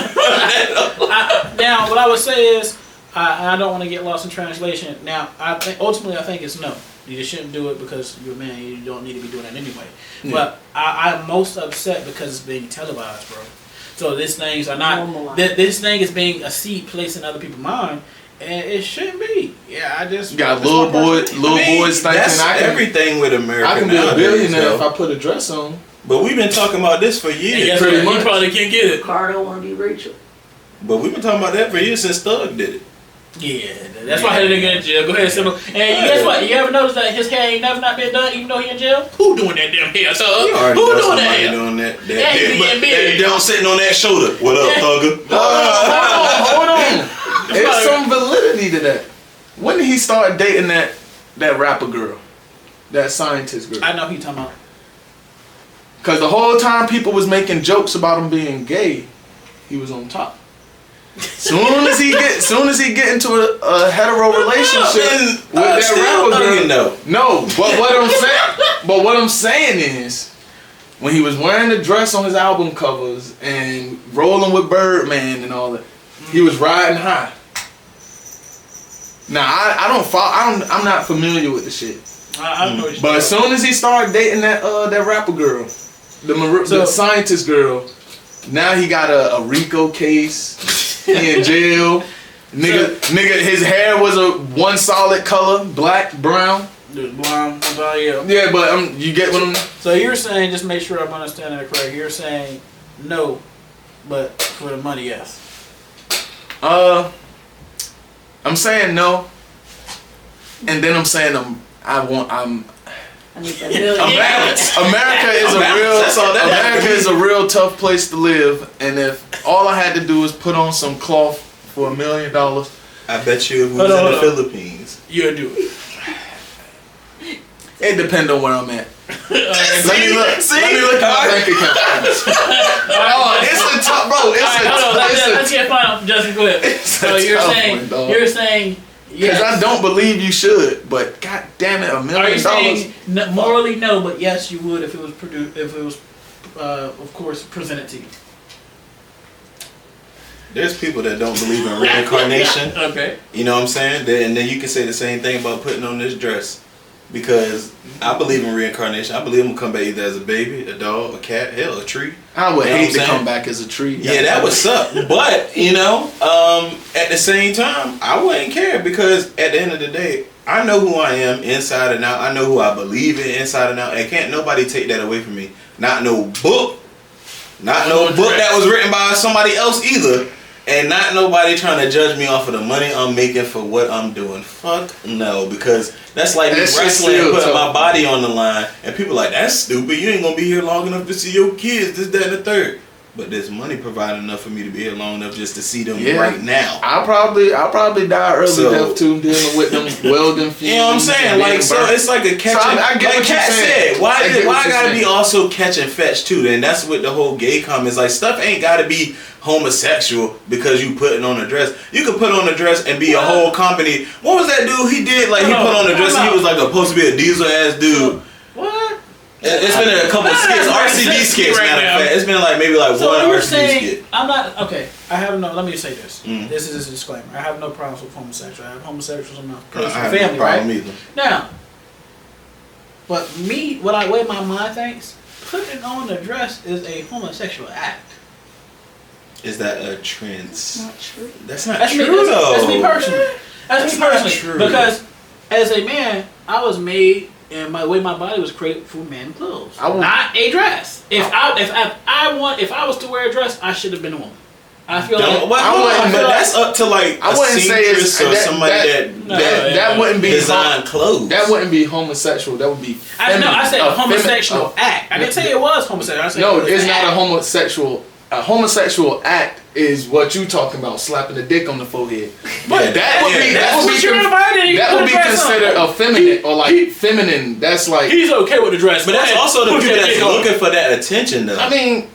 Now, what I would say is, I don't want to get lost in translation. Now, I think it's no. You just shouldn't do it because you're a man. You don't need to be doing that anyway. Yeah. But I'm most upset because it's being televised, bro. So these things are not. This thing is being a seed placed in other people's mind, and it shouldn't be. Yeah, I just you got little boys thinking everything with America. I can be a billionaire if I put a dress on. But we've been talking about this for years. Pretty much. You probably can't get it. Cardo want to be Rachel. But we've been talking about that for years since Thug did it. Yeah, that's why he didn't get in jail. Go ahead, Simple. And guess what? You ever notice that his hair ain't never not been done, even though he in jail? Who doing that damn hair, Thug? Who doing that hair? Doing that down sitting on that shoulder. What up, Thugger? Hold on. There's some validity to that. When did he start dating that rapper girl? That scientist girl? I know who you talking about. Because the whole time people was making jokes about him being gay, he was on top. Soon as he get into a hetero relationship with that rapper girl, no. But what I'm saying is, when he was wearing the dress on his album covers and rolling with Birdman and all that, he was riding high. Now I'm not familiar with the shit. I know but as soon as he started dating that rapper girl, the scientist girl, now he got a RICO case. He in jail. Nigga, his hair was a one solid color, black, brown. Blonde, yeah. Yeah, but you get what I'm. So you're saying, just make sure I'm understanding it correct. You're saying no, but for the money, yes. I'm saying no, and then I'm saying America is a real tough place to live, and if all I had to do was put on some cloth for $1 million, I bet you if we was in the Philippines, you'd do it. It depends on where I'm at. Let me look at my bank account. It's a tough, bro. Let's get final. Justin, go ahead. So you're saying. Yes. Because I don't believe you should, but god damn it, $1 million. Are you saying morally no, but yes, you would if it was produced, of course, presented to you? There's people that don't believe in reincarnation. Okay. You know what I'm saying? And then you can say the same thing about putting on this dress. Because I believe in reincarnation. I believe I'm gonna come back either as a baby, a dog, a cat, hell, a tree. I would hate to come back as a tree. Yeah, that would suck. But, at the same time, I wouldn't care because at the end of the day, I know who I am inside and out. I know who I believe in inside and out. And can't nobody take that away from me. Not no book. Not no book that was written by somebody else either. And not nobody trying to judge me off of the money I'm making for what I'm doing. Fuck no, because that's like me wrestling and putting my body on the line. And people like, that's stupid. You ain't going to be here long enough to see your kids, this, that, and the third. But this money provided enough for me to be here long enough just to see them right now. I'll probably die early death too, dealing with them welding fumes. You know what I'm saying? Like, so it's like a catch. So I get like Kat said, why I gotta be also catch and fetch too? And that's what the whole gay comment is like. Stuff ain't gotta be homosexual because you putting on a dress. You could put on a dress and be a whole company. What was that dude? He did like he put on a dress and he was like supposed to be a diesel ass dude. What? It's been a couple of skits, RCD skits, matter of fact. It's been like maybe like one RCD skit. I'm not okay. I have no. Let me say this. This is a disclaimer. I have no problems with homosexual. I have homosexuals in my personal family, no problem either. Now, but me, what I way my mind thinks, putting on a dress is a homosexual act. Is that a trans? Not true. That's not true though. That's me personally. That's me personally. Because as a man, I was made. And my way my body was created for men clothes, not a dress. If I was to wear a dress, I should have been a woman. I feel Don't, like but that's up to like I a wouldn't say it's seamstress or somebody that wouldn't be design clothes. That wouldn't be homosexual. That would be. I said a homosexual act. I didn't say it was homosexual. I said No, it was it's an not act. a homosexual. A homosexual act is what you talking about, slapping a dick on the forehead. But that would be That's what you're inviting. that would be considered effeminate or like feminine. That's like. He's okay with the dress, But that's also the Push people that that's dick on. looking for that attention, though. I mean,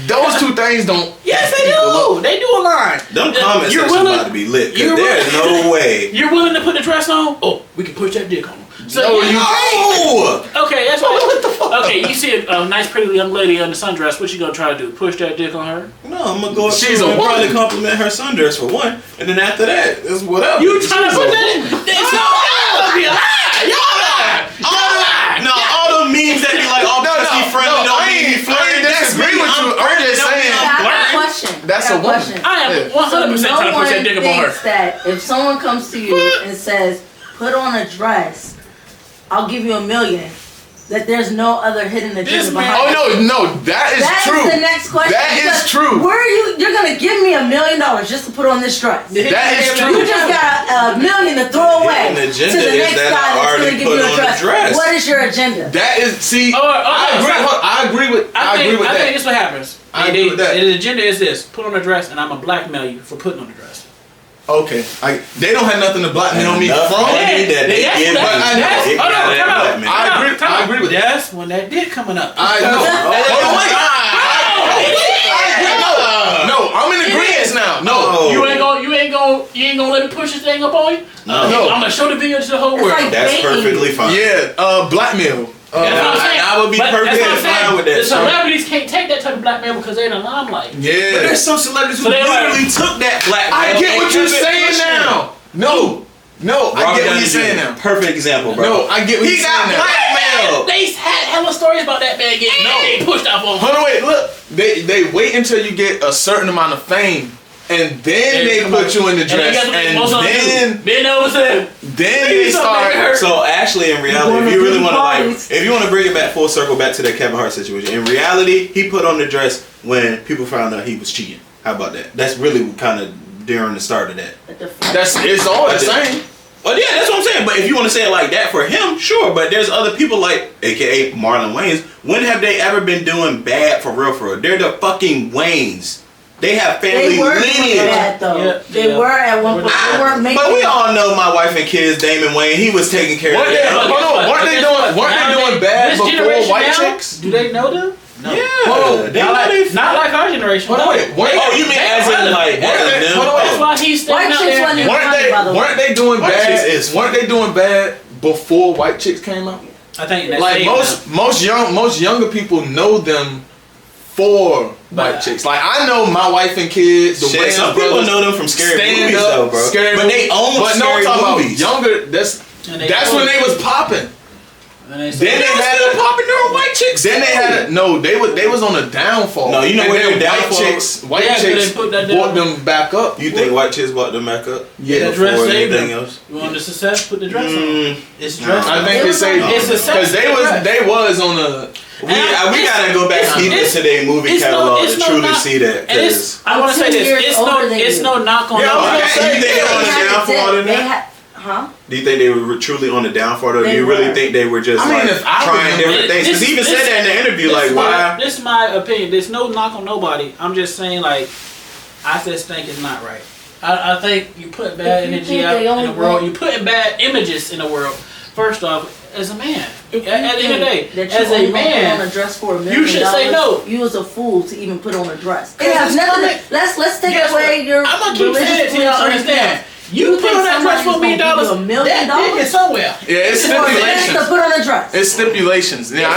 those two things don't. Yes, they do. They do align. Them comment You're sections willing- about to be lit. Cause you're there's no way. You're willing to put the dress on? Oh, we can push that dick on. So, No, you No! okay, that's what the fuck? Okay, you see a nice, pretty young lady in the sundress. What you gonna try to do? Push that dick on her? No, I'm gonna go up She's to her a and probably woman. compliment her sundress for one, and then after that, it's whatever. You trying to She's put a that? woman. That's y'all lie. All the memes that be like, all pussy friendly don't I mean ain't flirting. disagree with you. I'm just saying. I got a question. That's I got a woman. question. I am Yeah. 100% trying to push that dick up on her. thinks that if someone comes to you and says, "Put on a dress, I'll give you $1 million," that there's no other hidden This agenda man- behind it. Oh no, that is That true. is the next question. That is because true. Where are you're gonna give me $1 million just to put on this dress? That is You true. just got $1 million to throw away hidden to agenda the is next that guy I that's already gonna give put you a on the dress. dress. What is your agenda? That is I agree. I agree with. I agree with I that. think this what happens. I agree with that. The agenda is this: put on a dress, and I'm gonna blackmail you for putting on the dress. Okay, they don't have nothing to blackmail me Enough from. money that they That's- give that's- you. that's- They hold on, got come that on. blackmail. I agree with that. That's when that dick coming up. I know. No, I'm in agreement now. No, You ain't gonna let me push this thing up on you? No. I'm gonna show the video to the whole It's world. like That's dating. perfectly fine. yeah, blackmail. That's what I'm saying. I would be But that's perfectly what I'm saying. fine with that The shit. celebrities can't take that type of blackmail because they're in the limelight. But Yeah, there's some celebrities who So they like- literally took that blackmail. I get what and you're kept it saying pushing. now. No, I Robert get what Downey you're saying Jr. now. Perfect example, bro. No, I get what He you're got saying now. blackmailed. They had hella stories about that man getting pushed off on. Hold on, wait, look. They wait until you get a certain amount of fame, and then they put you in the dress, and then they start. So actually, in reality, if you really want to if you want to bring it back full circle back to that Kevin Hart situation, in reality, he put on the dress when people found out he was cheating. How about that? That's really kind of during the start of that. It's all the same. Well, yeah, that's what I'm saying. But if you want to say it like that for him, sure. But there's other people like, AKA Marlon Wayans. When have they ever been doing bad for real? For real? They're the fucking Wayans. They have family They were doing lineage. bad though. Yeah, They yeah. were at one point. They weren't making. But we all know my wife and kids, Damon Wayne. He was taking care of Weren't they, them. hold on, weren't they doing bad This before generation white now, chicks? Do they know them? No. Yeah. Hold on. They Not know they- like, not like our generation. Hold on, no. wait, weren't Oh, they- you mean as in like Hold on, as in them? hold on. That's why he's standing White out chicks there. wasn't even Weren't funny, by the way. they doing White bad? chicks is Weren't they doing bad before white chicks came out? I think that's Like most younger people know them for white chicks. Like I know my wife and kids. The Shit, Wayans some people brothers, know them from scary Stand movies Up, though, bro. Scary But they own But no, scary I'm talking movies. about younger. That's when they was popping. And they Then they had still popping during white chicks. Then they had they was on a downfall. No, you know and where then their white downfall- chicks Yeah, so chicks they put that brought down. them back up. You think white chicks brought them back up? Yeah, The dress Before saved anything them. else? You want the success? Put the dress on. It's dress. I think It they was say on- It's a because they was on a. We gotta go back deep into their movie it's no- catalog it's to no truly knock- see that. And it's, I want to say 10 years this. older than It's you. no knock on Yeah, I was nobody. gonna say, You think they were on the downfall than They that? had, huh? Do you think they were truly on the downfall, or do They you really were. think they were just I mean, like if I trying remember- different things? Because he even said that in the interview, like, why? This is my opinion. There's no knock on nobody. I'm just saying, like, I just think it's not right. I think you put bad If you energy think out they in only the world. want- You putting bad images in the world. First off, as a man, If you at the end of the day, think that as you a only gonna put on a man, dress for $1 million, should say no. You was a fool to even put on a dress. It 'Cause has it's nothing. coming- Let's take guess away what? your I'm gonna keep religious saying it till beliefs y'all or anything understand. else. You put on that dress for $1 million. somebody's gonna give you $1 million? That dick is somewhere. Yeah, it's For a man to stipulations. put on a dress. It's stipulations. Yeah,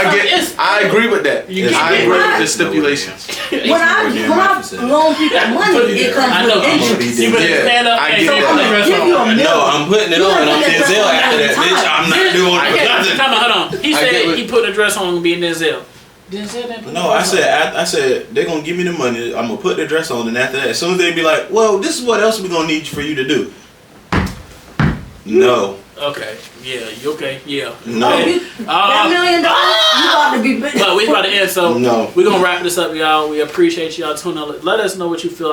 I agree with that. You I get agree it. with the stipulations. When I loan people money, it comes I with know. interest. You better Yeah, stand up I and get say, that. put the dress Give you on. $1 million. No, I'm putting it You on gotta on put that dress Denzel on after that, every bitch. time. I'm not doing Okay, nothing. hold on. He I said get what- he put a dress on and be Denzel. Denzel didn't put No, the I dress on. said they're gonna give me the money. I'm gonna put the dress on, and after that, as soon as they be like, "Well, this is what else we gonna need for you to do." No, Okay. Yeah. You okay? Yeah. No. Okay. That $1 million, you about to be big. But we about to end, so No. we're gonna wrap this up, y'all. We appreciate y'all tuning in. Let us know what you feel.